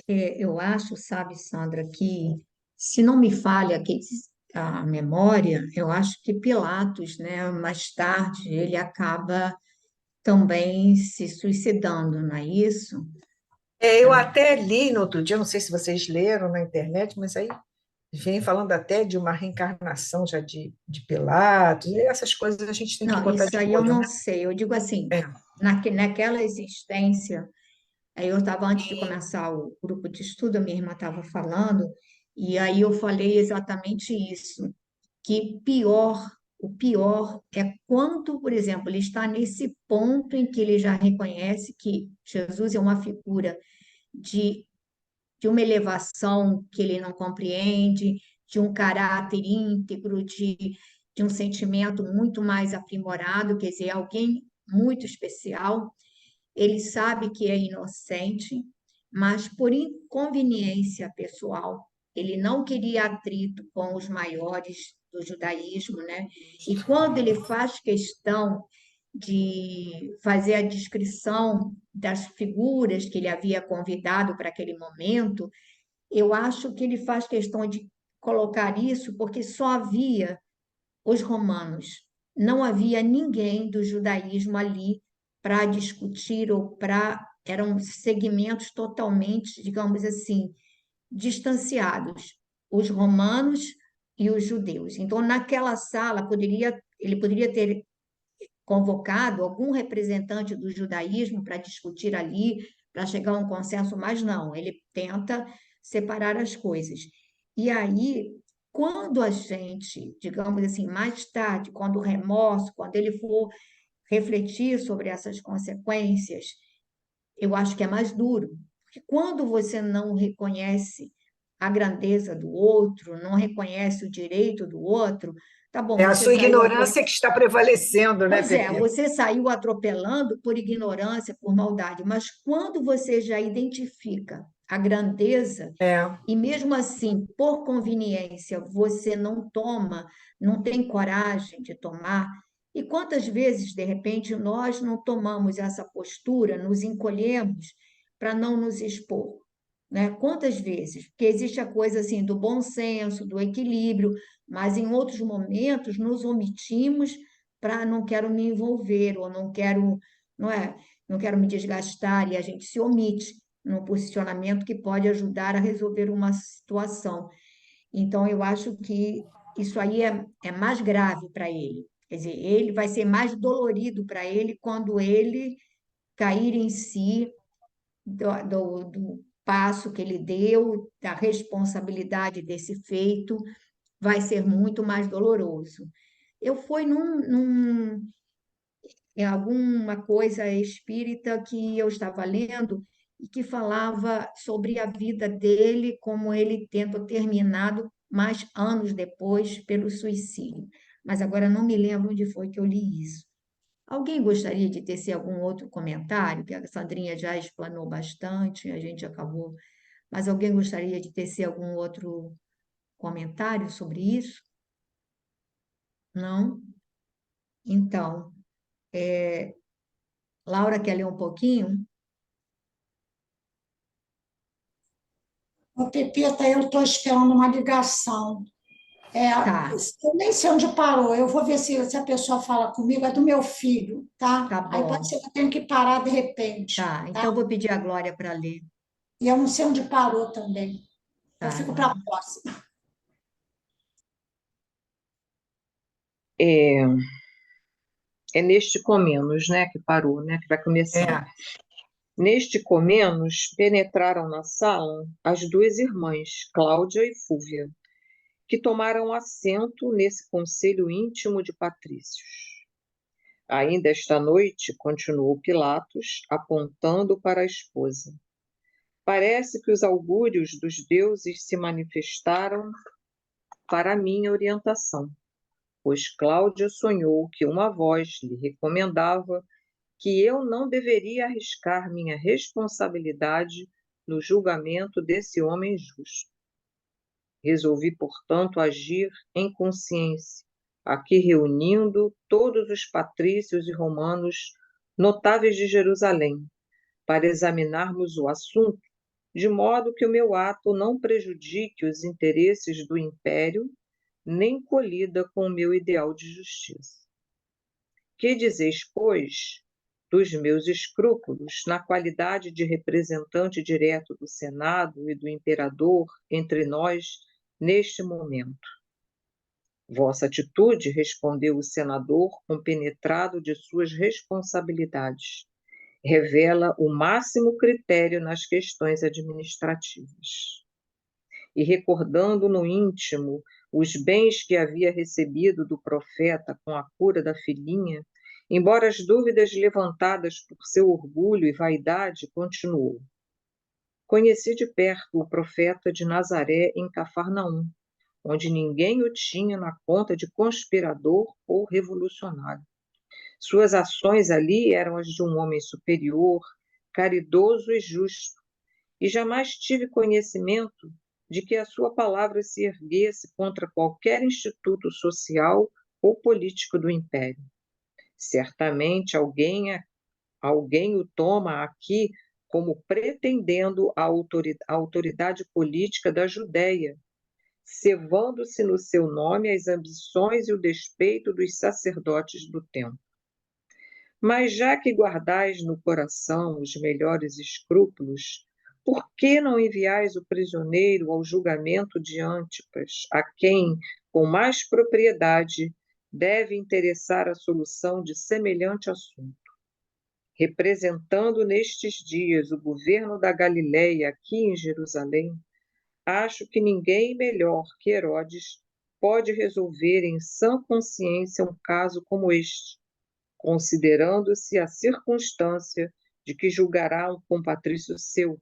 Eu acho, sabe, Sandra, que se não me falha a memória, eu acho que Pilatos, né, mais tarde, ele acaba também se suicidando, não é isso? Eu até li no outro dia, não sei se vocês leram na internet, mas aí vem falando até de uma reencarnação já de Pilatos, e essas coisas a gente tem que Não, botar isso de aí eu olho, não né? sei. Eu digo assim, É. naquela existência, aí eu estava antes de começar o grupo de estudo, a minha irmã estava falando, e aí eu falei exatamente isso, que o pior é quando, por exemplo, ele está nesse ponto em que ele já reconhece que Jesus é uma figura de, de uma elevação que ele não compreende, de um caráter íntegro, de um sentimento muito mais aprimorado, quer dizer, alguém muito especial. Ele sabe que é inocente, mas por inconveniência pessoal, ele não queria atrito com os maiores do judaísmo, né? E quando ele faz questão de fazer a descrição das figuras que ele havia convidado para aquele momento, eu acho que ele faz questão de colocar isso porque só havia os romanos. Não havia ninguém do judaísmo ali para discutir ou para. Eram segmentos totalmente, digamos assim, distanciados, os romanos e os judeus. Então, naquela sala, ele poderia ter convocado algum representante do judaísmo para discutir ali, para chegar a um consenso, mas não, ele tenta separar as coisas. E aí, quando a gente, digamos assim, mais tarde, quando o remorso, quando ele for refletir sobre essas consequências, eu acho que é mais duro. Porque quando você não reconhece a grandeza do outro, não reconhece o direito do outro, tá bom, É a você sua saiu ignorância que está prevalecendo, né, Pois é, Pepe? você saiu atropelando por ignorância, por maldade, mas quando você já identifica a grandeza, É, e mesmo assim, por conveniência, você não toma, não tem coragem de tomar, e quantas vezes, de repente, nós não tomamos essa postura, nos encolhemos para não nos expor, né? Quantas vezes? Porque existe a coisa assim do bom senso, do equilíbrio, mas em outros momentos nos omitimos para não quero me envolver ou não quero, não é, não quero me desgastar e a gente se omite num posicionamento que pode ajudar a resolver uma situação. Então eu acho que isso aí é mais grave para ele. Quer dizer, ele vai ser mais dolorido para ele quando ele cair em si do passo que ele deu, da responsabilidade desse feito, vai ser muito mais doloroso. Eu fui em alguma coisa espírita que eu estava lendo e que falava sobre a vida dele, como ele tendo terminado mais anos depois pelo suicídio. Mas agora não me lembro onde foi que eu li isso. Alguém gostaria de tecer algum outro comentário? Que a Sandrinha já explanou bastante, a gente acabou. Mas alguém gostaria de tecer algum outro comentário sobre isso? Não? Então, Laura quer ler um pouquinho? Ô, Pepita, eu estou esperando uma ligação. Tá, Eu nem sei onde parou. Eu vou ver se a pessoa fala comigo. É do meu filho, tá? tá Aí pode bom. ser que eu tenha que parar de repente, Tá, tá? então eu vou pedir a Glória para ler. E eu não sei onde parou também. Eu Tá, fico para a Glória. próxima. É, é neste Comenos, né, que parou, né, que vai começando. é. Neste Comenos, penetraram na sala as duas irmãs, Cláudia e Fúvia, que tomaram assento nesse conselho íntimo de patrícios. Ainda esta noite, continuou Pilatos, apontando para a esposa, Parece que os augúrios dos deuses se manifestaram para minha orientação, pois Cláudia sonhou que uma voz lhe recomendava que eu não deveria arriscar minha responsabilidade no julgamento desse homem justo. Resolvi, portanto, agir em consciência, aqui reunindo todos os patrícios e romanos notáveis de Jerusalém, para examinarmos o assunto, de modo que o meu ato não prejudique os interesses do império, nem colida com o meu ideal de justiça. Que dizeis, pois, dos meus escrúpulos na qualidade de representante direto do Senado e do imperador entre nós neste momento? Vossa atitude, respondeu o senador, compenetrado de suas responsabilidades, revela o máximo critério nas questões administrativas. E recordando no íntimo os bens que havia recebido do profeta com a cura da filhinha, embora as dúvidas levantadas por seu orgulho e vaidade, continuou. Conheci de perto o profeta de Nazaré em Cafarnaum, onde ninguém o tinha na conta de conspirador ou revolucionário. Suas ações ali eram as de um homem superior, caridoso e justo, e jamais tive conhecimento de que a sua palavra se erguesse contra qualquer instituto social ou político do império. Certamente alguém o toma aqui como pretendendo a autoridade política da Judéia, cevando-se no seu nome as ambições e o despeito dos sacerdotes do templo. Mas já que guardais no coração os melhores escrúpulos, por que não enviais o prisioneiro ao julgamento de Antipas, a quem, com mais propriedade, deve interessar a solução de semelhante assunto? Representando nestes dias o governo da Galileia aqui em Jerusalém, acho que ninguém melhor que Herodes pode resolver em sã consciência um caso como este, considerando-se a circunstância de que julgará um compatrício seu,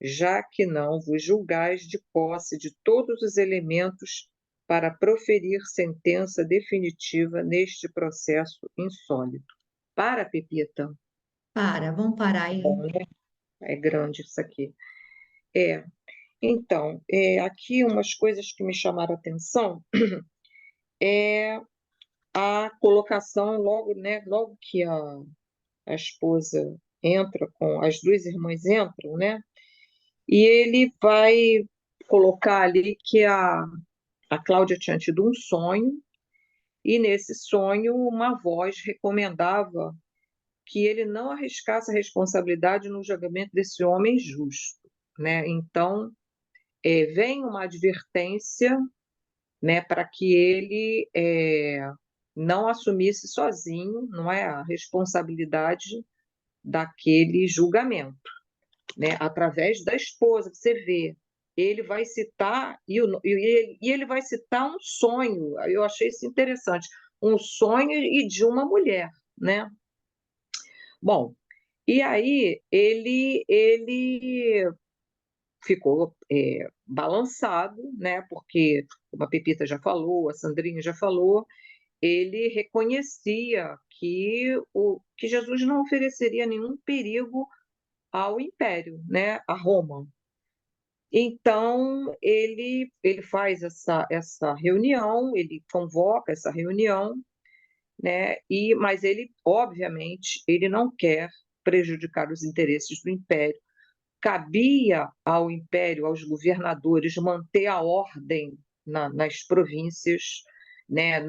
já que não vos julgais de posse de todos os elementos para proferir sentença definitiva neste processo insólito. Para, Pepita. Vamos parar aí. Bom, né? É grande isso aqui. Então, aqui umas coisas que me chamaram a atenção é a colocação logo, né, logo que a esposa entra as duas irmãs entram, né? E ele vai colocar ali que a Cláudia tinha tido um sonho, e nesse sonho uma voz recomendava que ele não arriscasse a responsabilidade no julgamento desse homem justo, né? Então, vem uma advertência, né, para que ele não assumisse sozinho, não é, a responsabilidade daquele julgamento, né, através da esposa. Você vê, ele vai citar e ele vai citar um sonho. Eu achei isso interessante, um sonho e de uma mulher, né? Bom, e aí ele ficou balançado, né? Porque, como a Pepita já falou, a Sandrinha já falou, ele reconhecia que Jesus não ofereceria nenhum perigo ao império, né? A Roma. Então, ele faz essa reunião, ele convoca essa reunião, né? Mas ele, obviamente, ele não quer prejudicar os interesses do império. Cabia ao império, aos governadores, manter a ordem nas províncias, né?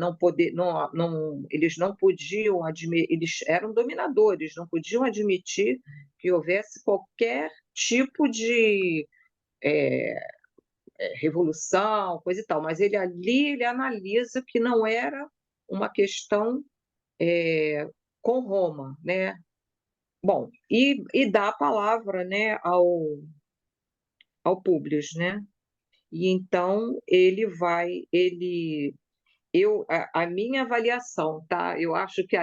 Eles não podiam admitir, eles eram dominadores, não podiam admitir que houvesse qualquer tipo de revolução, coisa e tal. Mas ele analisa que não era uma questão com Roma, né? Bom, e dá a palavra, né, ao Públio, né? E então a minha avaliação, tá? Eu acho que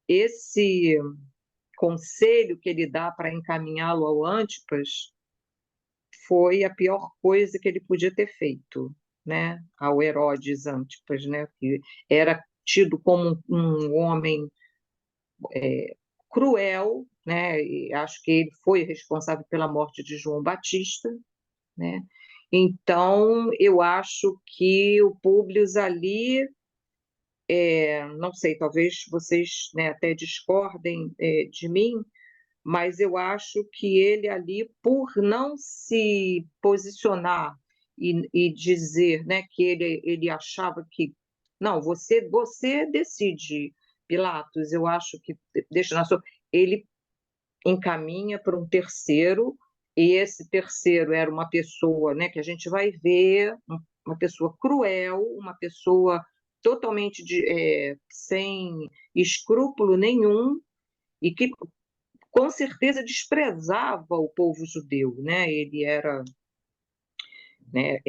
esse conselho que ele dá para encaminhá-lo ao Antipas foi a pior coisa que ele podia ter feito, né? Ao Herodes Antipas, né? Que era tido como um homem cruel, né? E acho que ele foi responsável pela morte de João Batista, né? Então, eu acho que o Públio ali, não sei, talvez vocês, né, até discordem de mim, mas eu acho que ele ali, por não se posicionar e dizer, né, que ele achava que, não, você decide, Pilatos, eu acho que deixa na sua. Ele encaminha para um terceiro, e esse terceiro era uma pessoa, né, que a gente vai ver, uma pessoa cruel, uma pessoa totalmente sem escrúpulo nenhum, e que com certeza desprezava o povo judeu, né? Ele era, né,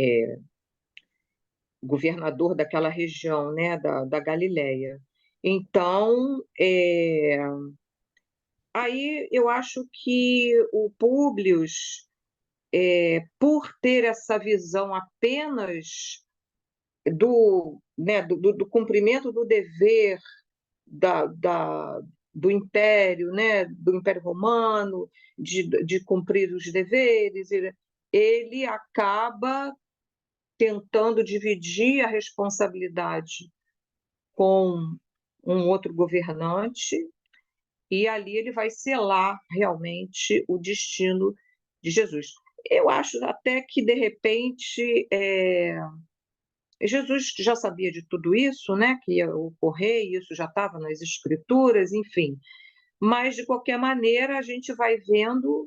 governador daquela região, né, da Galileia. Então, aí eu acho que o Públio, por ter essa visão apenas do cumprimento do dever da, da, do Império, né, do Império Romano, de cumprir os deveres, ele acaba tentando dividir a responsabilidade com um outro governante, e ali ele vai selar realmente o destino de Jesus. Eu acho até que, de repente, Jesus já sabia de tudo isso, né, que ia ocorrer, e isso já estava nas Escrituras, enfim. Mas, de qualquer maneira, a gente vai vendo,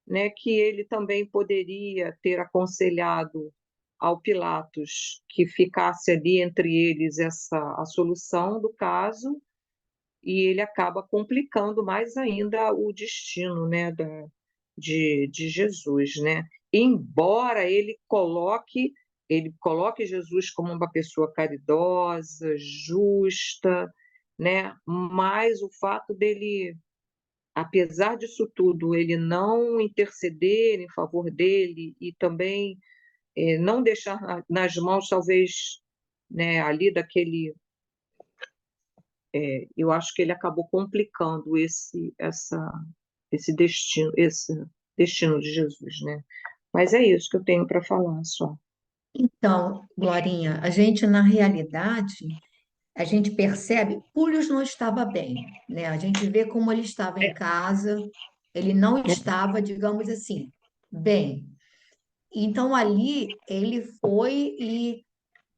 né, que ele também poderia ter aconselhado ao Pilatos que ficasse ali entre eles a solução do caso, e ele acaba complicando mais ainda o destino, né, de Jesus, né? Embora ele coloque Jesus como uma pessoa caridosa, justa, né? Mas o fato dele, apesar disso tudo, ele não interceder em favor dele e também não deixar nas mãos, talvez, né, ali eu acho que ele acabou complicando esse destino de Jesus, né? Mas é isso que eu tenho para falar só. Então, Glorinha, a gente, na realidade, a gente percebe, Púlio não estava bem, né? A gente vê como ele estava em casa, ele não estava, digamos assim, bem. Então, ali, ele foi e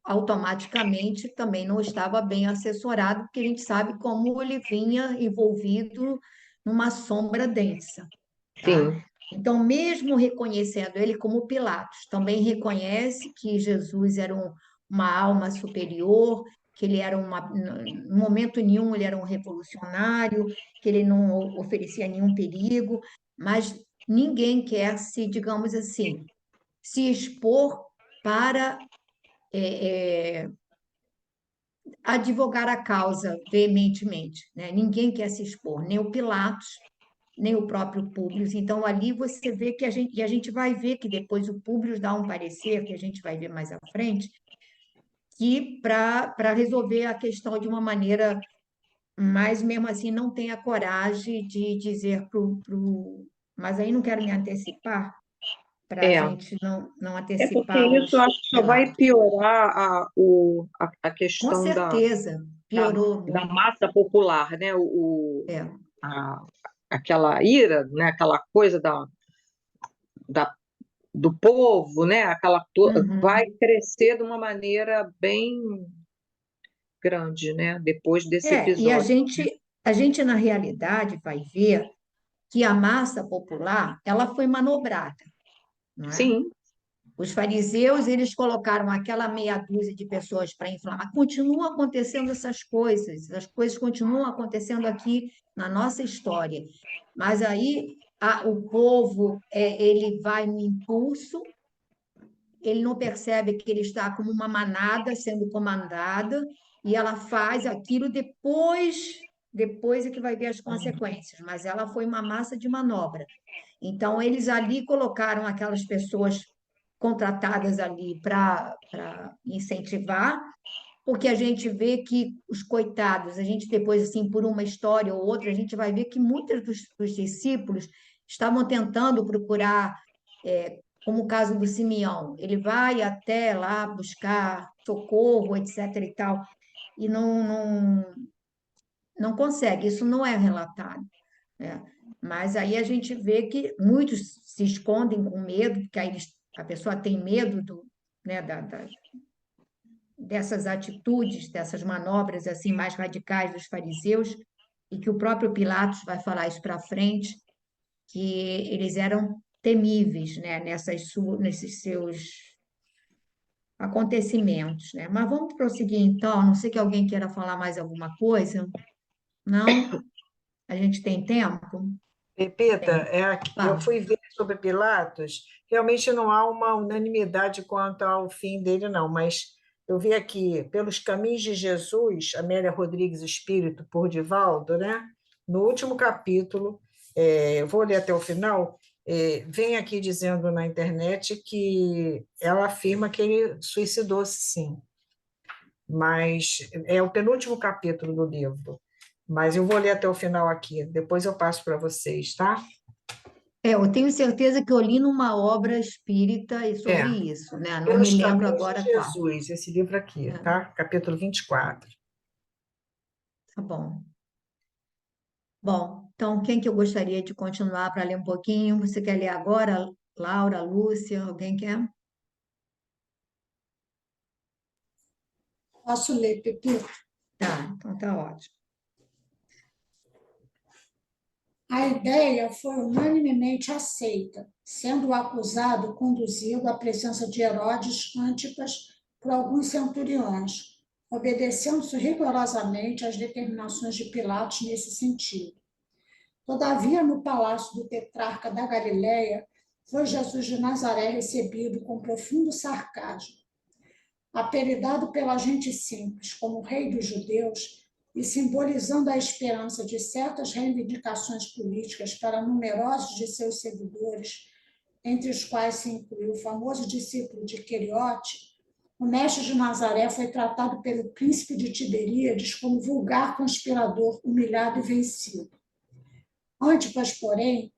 automaticamente também não estava bem assessorado, porque a gente sabe como ele vinha envolvido numa sombra densa, tá? Sim, Então, mesmo reconhecendo ele como Pilatos, também reconhece que Jesus era uma alma superior, que ele era no momento nenhum ele era um revolucionário, que ele não oferecia nenhum perigo, mas ninguém quer se, digamos assim, se expor para advogar a causa veementemente, né? Ninguém quer se expor, nem o Pilatos, nem o próprio Públio. Então, ali você vê que a gente vai ver que depois o Públio dá um parecer, que a gente vai ver mais à frente, que para resolver a questão de uma maneira, mas mesmo assim não tem a coragem de dizer Mas aí não quero me antecipar, para a é. gente não É porque antecipar isso eu os acho que só vai relatos. piorar a Com questão certeza, da, piorou da muito. massa popular, né? É. A- aquela ira, né? Aquela coisa da, do povo, né? Vai Uhum. crescer de uma maneira bem grande, né? Depois desse E episódio. a gente, na realidade, vai ver que a massa popular, ela foi manobrada, não é? Sim, Os fariseus, eles colocaram aquela meia dúzia de pessoas para inflamar. Continuam acontecendo essas coisas continuam acontecendo aqui na nossa história. Mas aí o povo, ele vai no impulso, ele não percebe que ele está como uma manada sendo comandada, e ela faz aquilo depois depois é que vai ver as consequências, mas ela foi uma massa de manobra. Então, eles ali colocaram aquelas pessoas contratadas ali para incentivar, porque a gente vê que os coitados, a gente depois, assim, por uma história ou outra, a gente vai ver que muitos dos discípulos estavam tentando procurar, como o caso do Simeão, ele vai até lá buscar socorro, etc. e tal, e não consegue, isso não é relatado, né? Mas aí a gente vê que muitos se escondem com medo, porque aí a pessoa tem medo né, dessas atitudes, dessas manobras assim mais radicais dos fariseus, e que o próprio Pilatos vai falar isso para frente, que eles eram temíveis, né, nesses seus acontecimentos, né? Mas vamos prosseguir então, a não sei que alguém queira falar mais alguma coisa. Não? A gente tem tempo? Pepita, Tem. eu Fala. fui ver sobre Pilatos, realmente não há uma unanimidade quanto ao fim dele, não, mas eu vi aqui, Pelos Caminhos de Jesus, Amélia Rodrigues Espírito, por Divaldo, né? No último capítulo, eu vou ler até o final, vem aqui dizendo na internet que ela afirma que ele suicidou-se, sim, mas é o penúltimo capítulo do livro. Mas eu vou ler até o final aqui, depois eu passo para vocês, tá? Eu tenho certeza que eu li numa obra espírita sobre É, isso, né? Não me Pelos lembro Caminhos de agora qual. Jesus, esse livro aqui, É, tá? Capítulo 24. tá bom. Bom, então quem que eu gostaria de continuar para ler um pouquinho? Você quer ler agora? Laura, Lúcia, alguém quer? Posso ler, Pepita? Tá, então tá ótimo. A ideia foi unanimemente aceita, sendo o acusado conduzido à presença de Herodes Antipas por alguns centuriões, obedecendo-se rigorosamente às determinações de Pilatos nesse sentido. Todavia, no palácio do tetrarca da Galileia, foi Jesus de Nazaré recebido com profundo sarcasmo. Apelidado pela gente simples como Rei dos Judeus e simbolizando a esperança de certas reivindicações políticas para numerosos de seus seguidores, entre os quais se inclui o famoso discípulo de Queriote, o mestre de Nazaré foi tratado pelo príncipe de Tiberíades como vulgar conspirador, humilhado e vencido. Antipas, porém,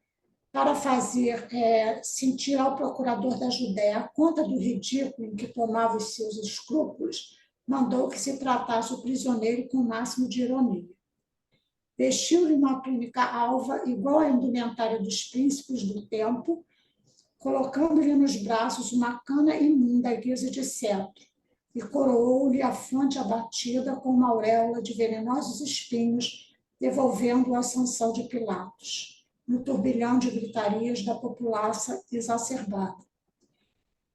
para fazer sentir ao procurador da Judéia a conta do ridículo em que tomava os seus escrúpulos, mandou que se tratasse o prisioneiro com o máximo de ironia. Vestiu-lhe uma túnica alva, igual à indumentária dos príncipes do tempo, colocando-lhe nos braços uma cana imunda à guisa de cetro, e coroou-lhe a fronte abatida com uma auréola de venenosos espinhos, devolvendo-o à sanção de Pilatos, no turbilhão de gritarias da população exacerbada.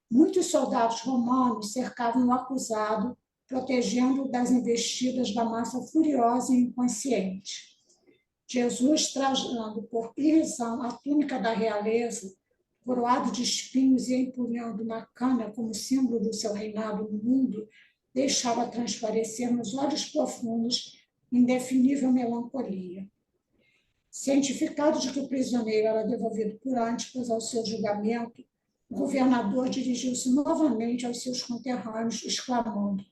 Muitos soldados romanos cercavam o acusado, protegendo-o das investidas da massa furiosa e inconsciente. Jesus, trajando por irrisão a túnica da realeza, coroado de espinhos e empunhando uma cana como símbolo do seu reinado no mundo, deixava transparecer nos olhos profundos indefinível melancolia. Cientificado de que o prisioneiro era devolvido por Antipas ao seu julgamento, o governador dirigiu-se novamente aos seus conterrâneos, exclamando: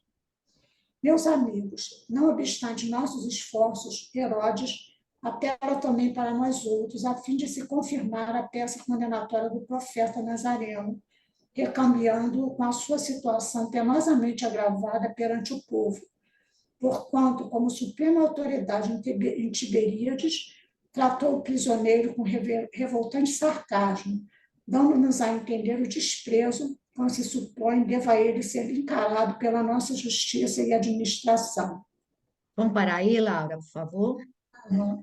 meus amigos, não obstante nossos esforços, Herodes apela também para nós outros, a fim de se confirmar a peça condenatória do profeta Nazareno, recambiando-o com a sua situação penosamente agravada perante o povo, porquanto, como suprema autoridade em Tiberíades, tratou o prisioneiro com revoltante sarcasmo, dando-nos a entender o desprezo com se supõe deva ele ser encarado pela nossa justiça e administração. Vamos parar aí, Laura, por favor?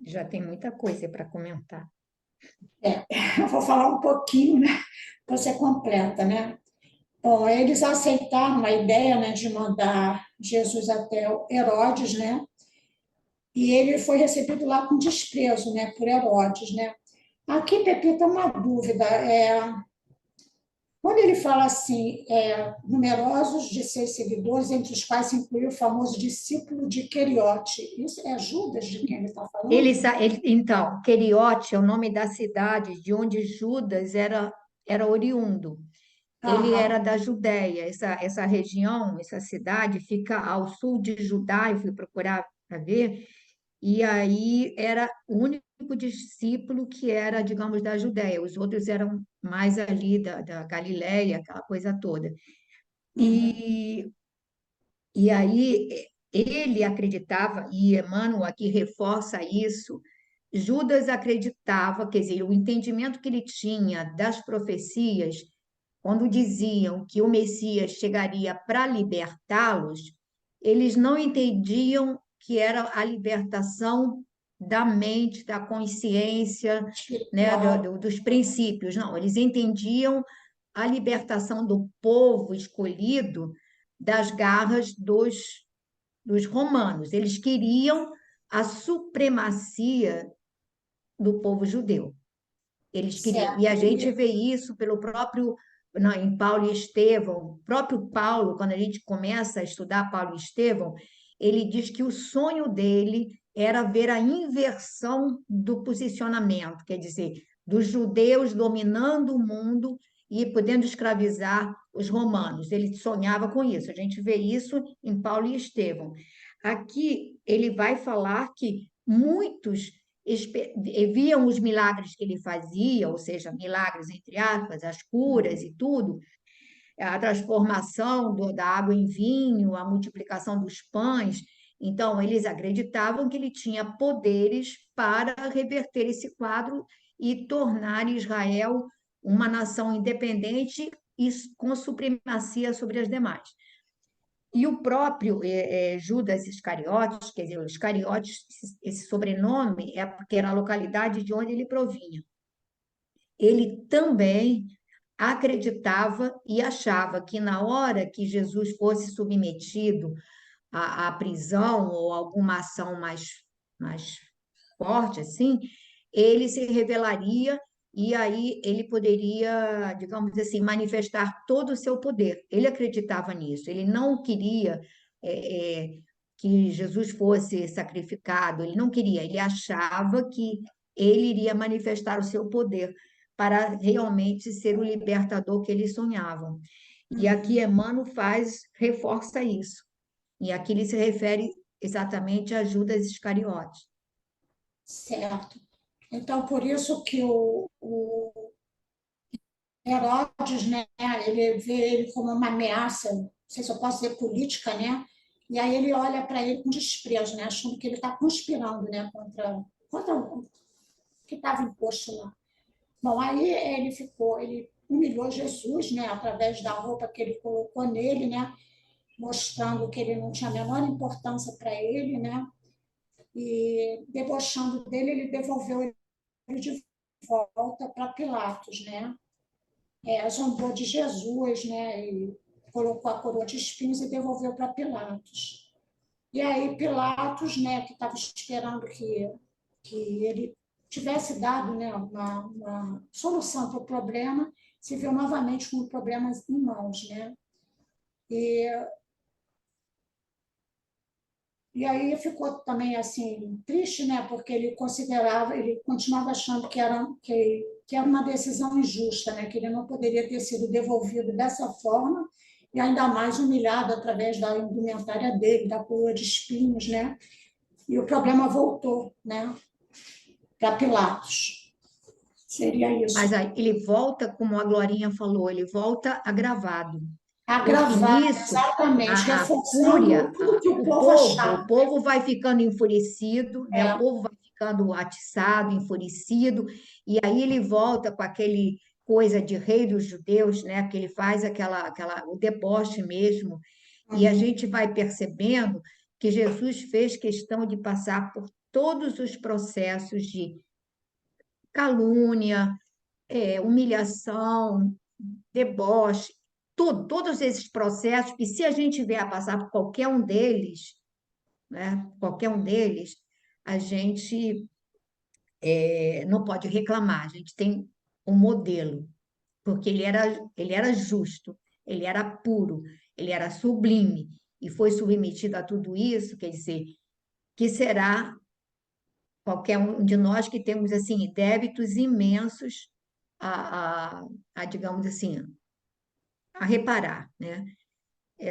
Já tem muita coisa para comentar. Eu vou falar um pouquinho, né? Você completa, né? Bom, eles aceitaram a ideia, né, de mandar Jesus até Herodes, né? E ele foi recebido lá com desprezo, né, por Herodes, né? Aqui, Pepita, uma dúvida. Quando ele fala assim, numerosos de seus seguidores, entre os quais se incluiu o famoso discípulo de Queriote. Isso é Judas de quem ele está falando? Então, Queriote é o nome da cidade de onde Judas era oriundo. Ele Aham. era da Judéia. Essa região, essa cidade fica ao sul de Judá, eu fui procurar para ver, e aí era o único discípulo que era, digamos, da Judéia. Os outros eram mais ali da Galiléia, aquela coisa toda. E, e aí ele acreditava, e Emmanuel aqui reforça isso, Judas acreditava, quer dizer, o entendimento que ele tinha das profecias, quando diziam que o Messias chegaria para libertá-los, eles não entendiam que era a libertação da mente, da consciência, né, Espiritual. dos princípios. Não, eles entendiam a libertação do povo escolhido das garras dos romanos. Eles queriam a supremacia do povo judeu. Eles queriam. E Certo. a gente vê isso pelo próprio, em Paulo e Estevão. O próprio Paulo, quando a gente começa a estudar Paulo e Estevão, ele diz que o sonho dele era ver a inversão do posicionamento, quer dizer, dos judeus dominando o mundo e podendo escravizar os romanos. Ele sonhava com isso. A gente vê isso em Paulo e Estevão. Aqui ele vai falar que muitos viam os milagres que ele fazia, ou seja, milagres entre aspas, as curas e tudo, a transformação da água em vinho, a multiplicação dos pães. Então, eles acreditavam que ele tinha poderes para reverter esse quadro e tornar Israel uma nação independente e com supremacia sobre as demais. E o próprio Judas Iscariotes, quer dizer, o Iscariotes, esse sobrenome é porque era a localidade de onde ele provinha. Ele também acreditava e achava que na hora que Jesus fosse submetido à prisão ou alguma ação mais forte, assim, ele se revelaria e aí ele poderia, digamos assim, manifestar todo o seu poder. Ele acreditava nisso, ele não queria que Jesus fosse sacrificado, ele não queria, ele achava que ele iria manifestar o seu poder para realmente ser o libertador que eles sonhavam. E aqui Emmanuel reforça isso. E aqui ele se refere exatamente a Judas Iscariotes. Certo. Então, por isso que o Herodes, né, ele vê ele como uma ameaça, não sei se eu posso dizer política, né? E aí ele olha para ele com desprezo, né, achando que ele está conspirando, né, contra o que estava imposto lá. Bom, aí ele humilhou Jesus, né, através da roupa que ele colocou nele, né, mostrando que ele não tinha a menor importância para ele, né, e debochando dele, ele devolveu ele de volta para Pilatos, né, zombou de Jesus, né, e colocou a coroa de espinhos e devolveu para Pilatos. E aí Pilatos, né, que estava esperando que ele tivesse dado, né, uma solução para o problema, se viu novamente com problemas em mãos, né? E aí ficou também assim triste, né? Porque ele continuava achando que era uma decisão injusta, né? Que ele não poderia ter sido devolvido dessa forma e ainda mais humilhado através da indumentária dele, da coroa de espinhos, né? E o problema voltou, né? Para Pilatos. Seria isso. Mas aí ele volta, como a Glorinha falou, ele volta agravado. Porque Agravado, nisso, exatamente, a reforçando fúria, tudo que o o povo povo, achava. o povo vai ficando enfurecido, né? O É, povo vai ficando atiçado, enfurecido, e aí ele volta com aquele coisa de rei dos judeus, né? Que ele faz o deboche mesmo, e a gente vai percebendo que Jesus fez questão de passar por todos os processos de calúnia, humilhação, deboche, tudo, todos esses processos, que se a gente vier a passar por qualquer um deles, né, qualquer um deles, a gente não pode reclamar, a gente tem um modelo. porque ele era justo, ele era puro, ele era sublime, e foi submetido a tudo isso, quer dizer, que será qualquer um de nós que temos, assim, débitos imensos digamos assim, a reparar, né?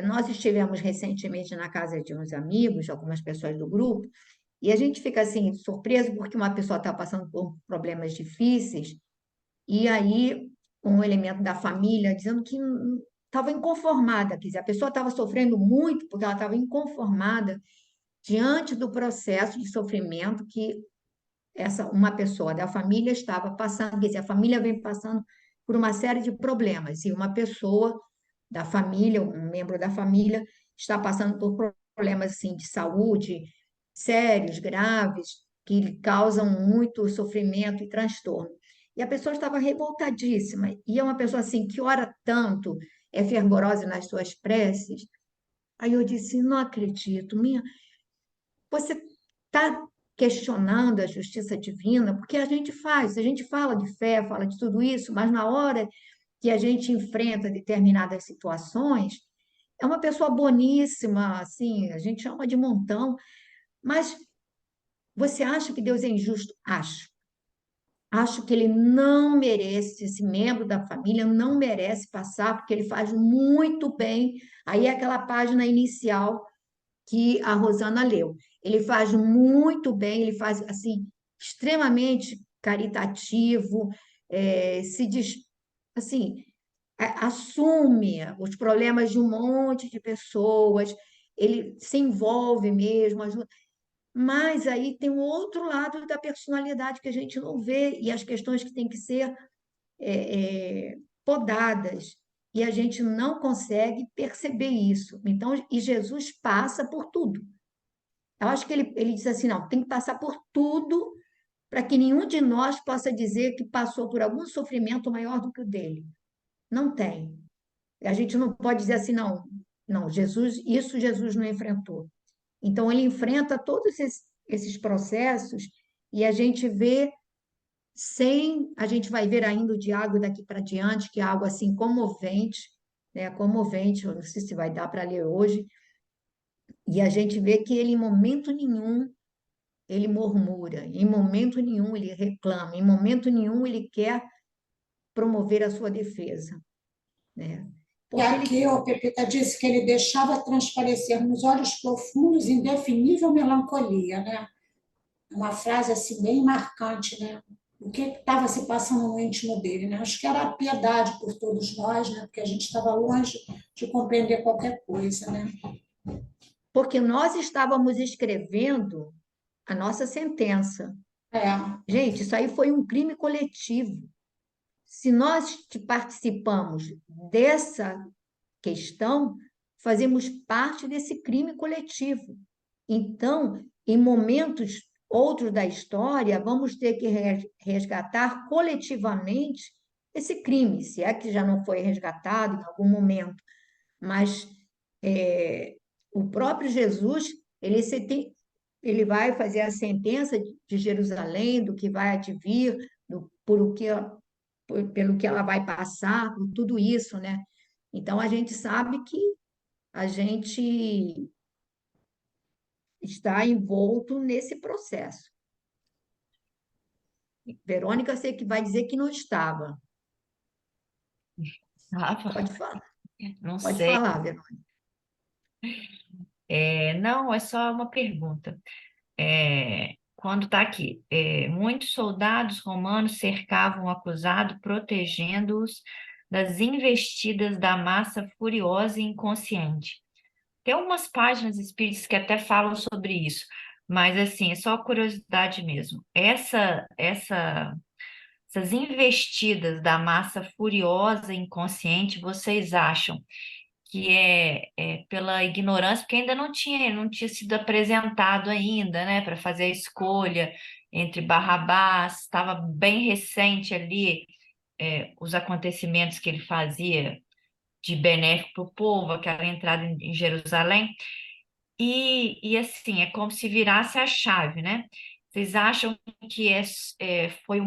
Nós estivemos recentemente na casa de uns amigos, de algumas pessoas do grupo, e a gente fica assim surpreso porque uma pessoa está passando por problemas difíceis e aí um elemento da família dizendo que estava inconformada, quer dizer, a pessoa estava sofrendo muito porque ela estava inconformada diante do processo de sofrimento que uma pessoa da família estava passando, quer dizer, a família vem passando por uma série de problemas e uma pessoa da família, um membro da família, está passando por problemas assim, de saúde sérios, graves, que lhe causam muito sofrimento e transtorno. E a pessoa estava revoltadíssima, e é uma pessoa assim que ora tanto, é fervorosa nas suas preces. Aí eu disse: não acredito, você está questionando a justiça divina, porque a gente fala de fé, fala de tudo isso, mas na hora que a gente enfrenta determinadas situações, é uma pessoa boníssima, assim, a gente chama de montão, mas você acha que Deus é injusto? Acho. Acho que ele não merece, esse membro da família não merece passar, porque ele faz muito bem. Aí é aquela página inicial que a Rosana leu. Ele faz muito bem, ele faz assim extremamente caritativo, se diz assim, assume os problemas de um monte de pessoas, ele se envolve mesmo, ajuda. Mas aí tem um outro lado da personalidade que a gente não vê e as questões que têm que ser podadas. E a gente não consegue perceber isso. Então, e Jesus passa por tudo. Eu acho que ele diz assim: não, tem que passar por tudo para que nenhum de nós possa dizer que passou por algum sofrimento maior do que o dele. Não tem. A gente não pode dizer assim, não, não, Jesus não enfrentou. Então, ele enfrenta todos esses processos e a gente vê a gente vai ver ainda o diálogo daqui para diante, que é algo assim comovente, né? Comovente, eu não sei se vai dar para ler hoje, e a gente vê que ele, em momento nenhum, ele murmura, em momento nenhum ele reclama, em momento nenhum ele quer promover a sua defesa, né? E Porque ele aqui, o Pepita disse que ele deixava transparecer nos olhos profundos indefinível melancolia, né? Uma frase assim bem marcante, né? O que estava se passando no íntimo dele, né? Acho que era a piedade por todos nós, né? Porque a gente estava longe de compreender qualquer coisa, né? Porque nós estávamos escrevendo a nossa sentença. É, Gente, isso aí foi um crime coletivo. Se nós participamos dessa questão, fazemos parte desse crime coletivo. Então, em momentos outros da história, vamos ter que resgatar coletivamente esse crime, se é que já não foi resgatado em algum momento. Mas o próprio Jesus, ele vai fazer a sentença de Jerusalém, do que vai advir, pelo que ela vai passar, por tudo isso, né? Então, a gente sabe que a gente está envolto nesse processo. Verônica, eu sei que vai dizer que não estava. Rafa, Pode falar, não pode sei. falar, Verônica. Não, é só uma pergunta. Quando está aqui, muitos soldados romanos cercavam o acusado, protegendo-os das investidas da massa furiosa e inconsciente. Tem umas páginas espíritas que até falam sobre isso, mas assim, é só curiosidade mesmo. Essas investidas da massa furiosa e inconsciente, vocês acham que é pela ignorância, porque ainda não tinha sido apresentado ainda, né, para fazer a escolha entre Barrabás, estava bem recente ali, os acontecimentos que ele fazia de benéfico para o povo, aquela entrada em Jerusalém, e assim, é como se virasse a chave, né? Vocês acham que foi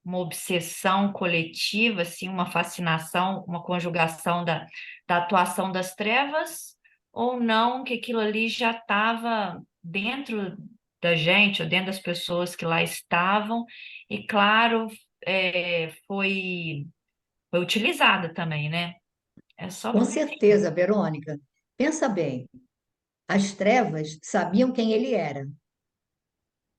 uma obsessão coletiva, assim, uma fascinação, uma conjugação da atuação das trevas, ou não, que aquilo ali já estava dentro da gente, ou dentro das pessoas que lá estavam, e claro, foi utilizada também, né? É só Com certeza, Verônica. Pensa bem, as trevas sabiam quem ele era,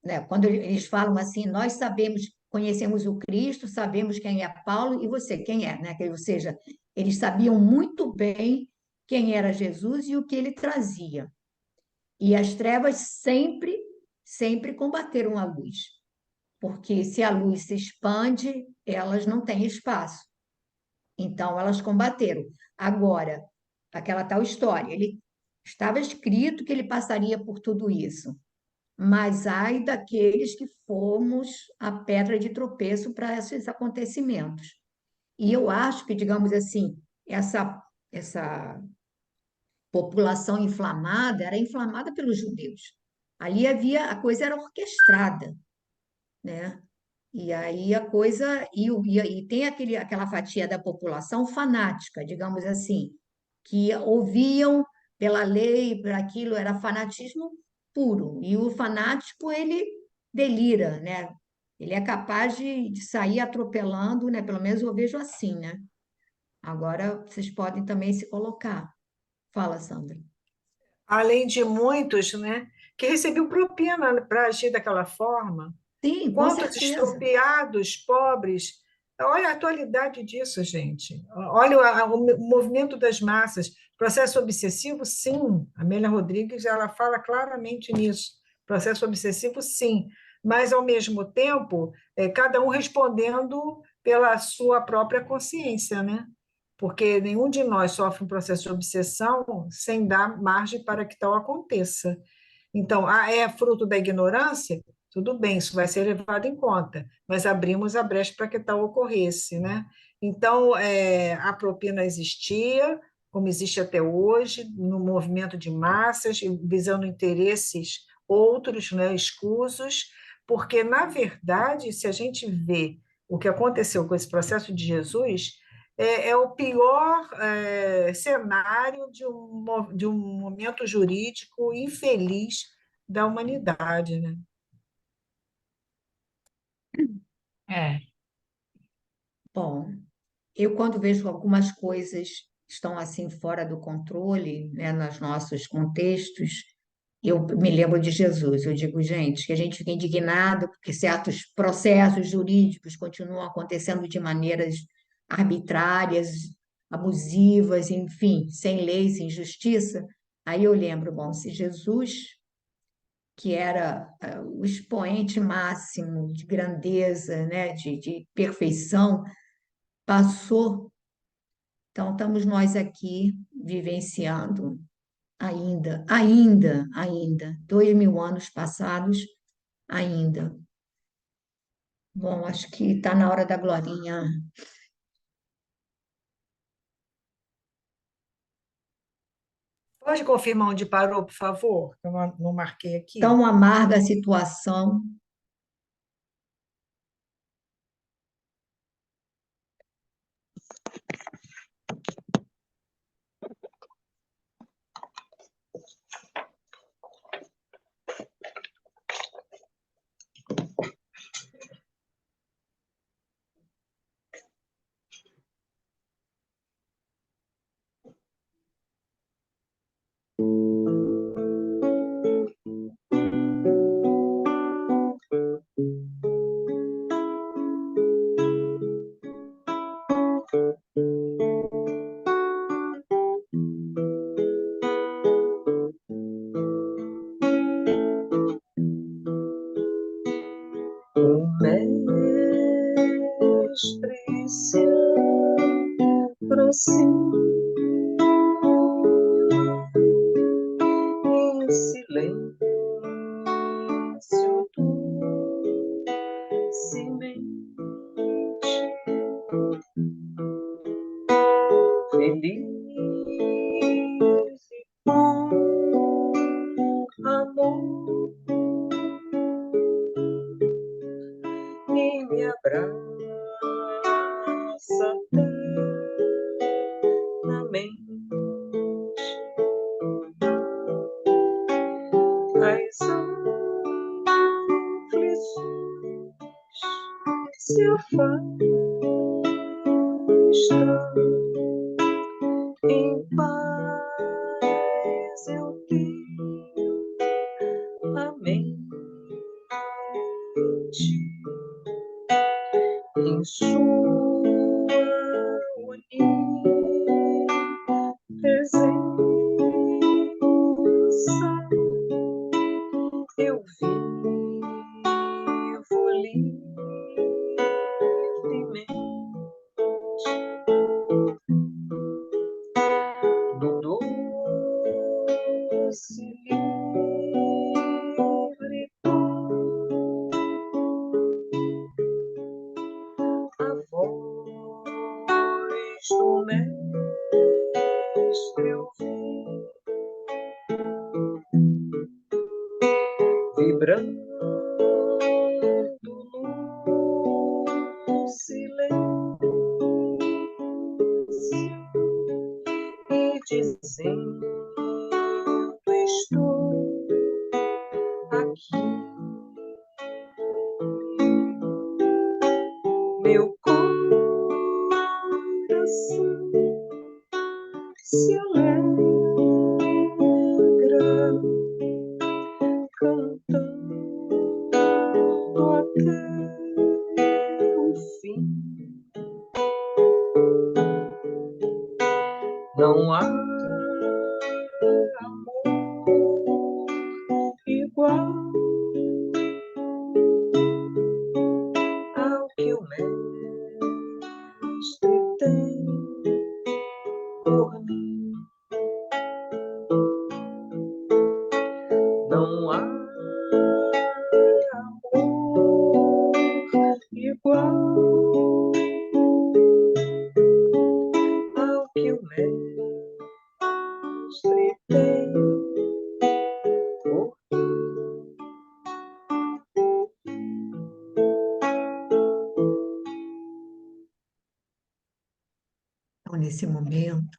né? Quando eles falam assim, nós sabemos, conhecemos o Cristo, sabemos quem é Paulo e você, quem é, né? Ou seja, eles sabiam muito bem quem era Jesus e o que ele trazia. E as trevas sempre, sempre combateram a luz, porque se a luz se expande, elas não têm espaço. Então, elas combateram. Agora, aquela tal história, ele estava escrito que ele passaria por tudo isso, mas ai daqueles que fomos a pedra de tropeço para esses acontecimentos. E eu acho que, digamos assim, essa população inflamada era inflamada pelos judeus. Ali havia, a coisa era orquestrada, né? E aí a coisa. E tem aquela fatia da população fanática, digamos assim, que ouviam pela lei, por aquilo, era fanatismo puro. E o fanático, ele delira, né? Ele é capaz de sair atropelando, né? Pelo menos eu vejo assim, né? Agora vocês podem também se colocar. Fala, Sandra. Além de muitos, né, que recebiam propina para agir daquela forma. Sim, com Quantos certeza. estropiados, pobres. Olha a atualidade disso, gente. Olha o movimento das massas. Processo obsessivo, sim. A Amélia Rodrigues ela fala claramente nisso. Processo obsessivo, sim. Mas, ao mesmo tempo, cada um respondendo pela sua própria consciência, né? Porque nenhum de nós sofre um processo de obsessão sem dar margem para que tal aconteça. Então, é fruto da ignorância? Tudo bem, isso vai ser levado em conta, mas abrimos a brecha para que tal ocorresse, né? Então, a propina existia, como existe até hoje, no movimento de massas, visando interesses outros, né, escusos, porque, na verdade, se a gente vê o que aconteceu com esse processo de Jesus, é o pior cenário de um momento jurídico infeliz da humanidade, né? É, Bom, eu quando vejo algumas coisas estão assim fora do controle, né, nos nossos contextos, eu me lembro de Jesus. Eu digo, gente, que a gente fica indignado porque certos processos jurídicos continuam acontecendo de maneiras arbitrárias, abusivas, enfim, sem lei, sem justiça. Aí eu lembro, bom, se Jesus, que era o expoente máximo de grandeza, né, de perfeição, passou. Então, estamos nós aqui vivenciando ainda, 2000 anos passados, ainda. Bom, acho que está na hora da Glorinha. Pode confirmar onde parou, por favor? Eu não marquei aqui. Tão amarga a situação. O mestre se aproxima em silêncio do semente, feliz e com amor, e me abraça afasta. Em paz eu tenho a mente em sua onipresença. Eu vivo livremente no doce livre tom, a voz do mestre eu vi, vibrando no silêncio e dizendo: estou aqui. Meu coração se alegra cantando até o fim. Não há amor igual ao que o mestre tem por mim. Não há amor igual ao que o mestre tem por Então, nesse momento,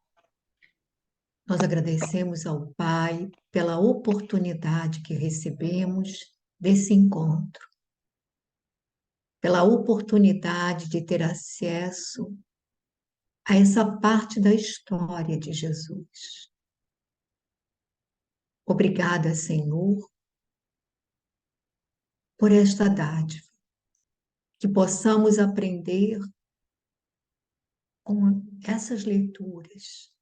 nós agradecemos ao Pai pela oportunidade que recebemos desse encontro, pela oportunidade de ter acesso a essa parte da história de Jesus. Obrigada, Senhor, por esta dádiva, que possamos aprender com essas leituras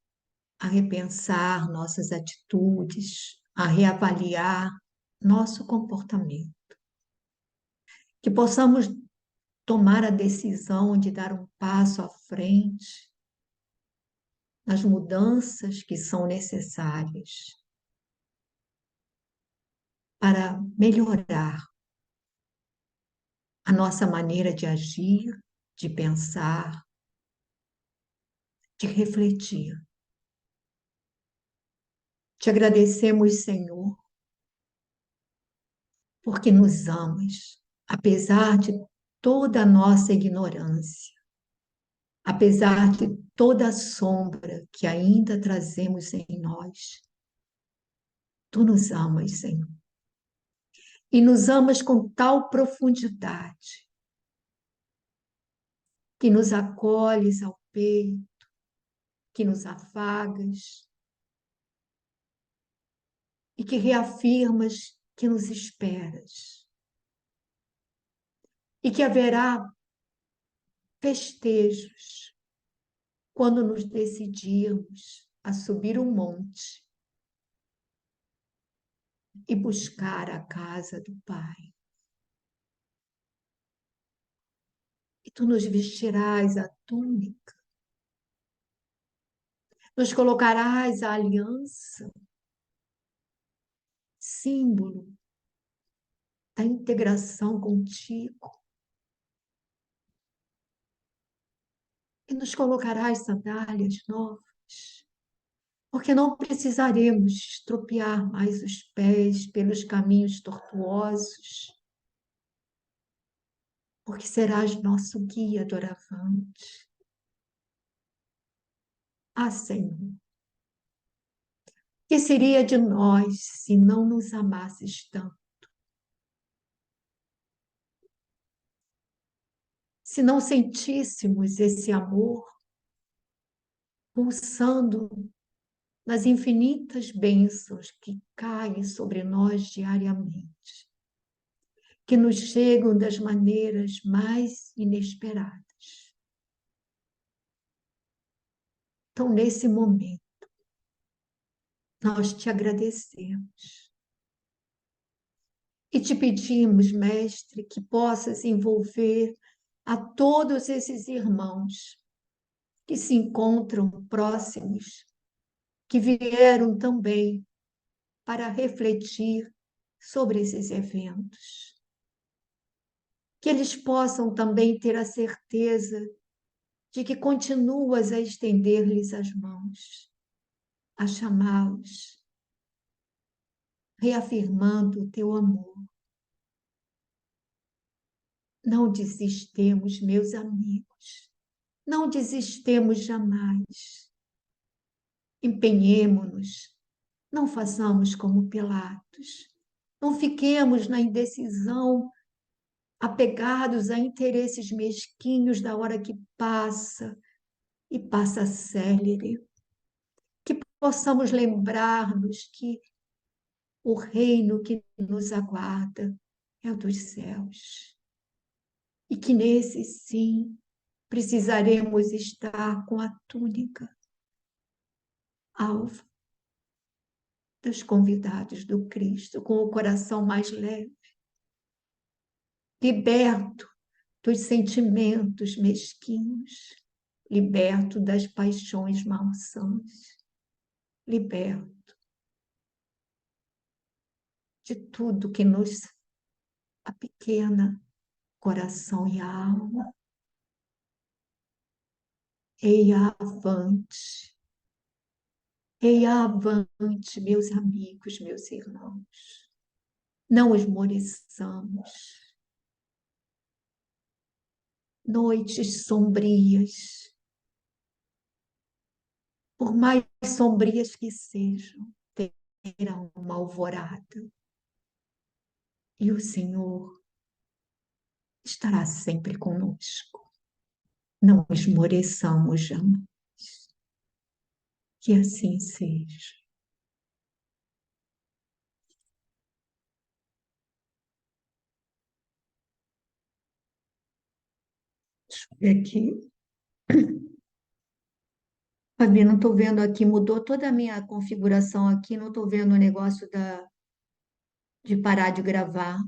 a repensar nossas atitudes, a reavaliar nosso comportamento. Que possamos tomar a decisão de dar um passo à frente nas mudanças que são necessárias para melhorar a nossa maneira de agir, de pensar, de refletir. Te agradecemos, Senhor, porque nos amas, apesar de toda a nossa ignorância, apesar de toda a sombra que ainda trazemos em nós. Tu nos amas, Senhor. E nos amas com tal profundidade que nos acolhes ao peito, que nos afagas e que reafirmas que nos esperas e que haverá festejos quando nos decidirmos a subir um monte e buscar a casa do Pai. E tu nos vestirás a túnica, nos colocarás a aliança, símbolo da integração contigo. E nos colocarás sandálias novas, porque não precisaremos estropiar mais os pés pelos caminhos tortuosos, porque serás nosso guia doravante. Ah, Senhor, que seria de nós se não nos amasses tanto? se não sentíssemos esse amor pulsando nas infinitas bênçãos que caem sobre nós diariamente, que nos chegam das maneiras mais inesperadas. Então, nesse momento, nós te agradecemos e te pedimos, Mestre, que possas envolver a todos esses irmãos que se encontram próximos, que vieram também para refletir sobre esses eventos. Que eles possam também ter a certeza de que continuas a estender-lhes as mãos, a chamá-los, reafirmando o teu amor. Não desistemos, meus amigos, não desistemos jamais. Empenhemo-nos, não façamos como Pilatos, não fiquemos na indecisão, apegados a interesses mesquinhos da hora que passa, e passa célere. Que possamos lembrar-nos que o reino que nos aguarda é o dos céus. E que nesse, sim, precisaremos estar com a túnica alva dos convidados do Cristo, com o coração mais leve, liberto dos sentimentos mesquinhos, liberto das paixões malsãs, liberto de tudo que nos apequena coração e alma. Eia avante, meus amigos, meus irmãos. Não esmoreçamos. Noites sombrias, por mais sombrias que sejam, terão uma alvorada. E o Senhor estará sempre conosco. Não esmoreçamos jamais. Que assim seja. Deixa eu ver aqui. Fabi, não estou vendo aqui, mudou toda a minha configuração aqui, não estou vendo o negócio de parar de gravar.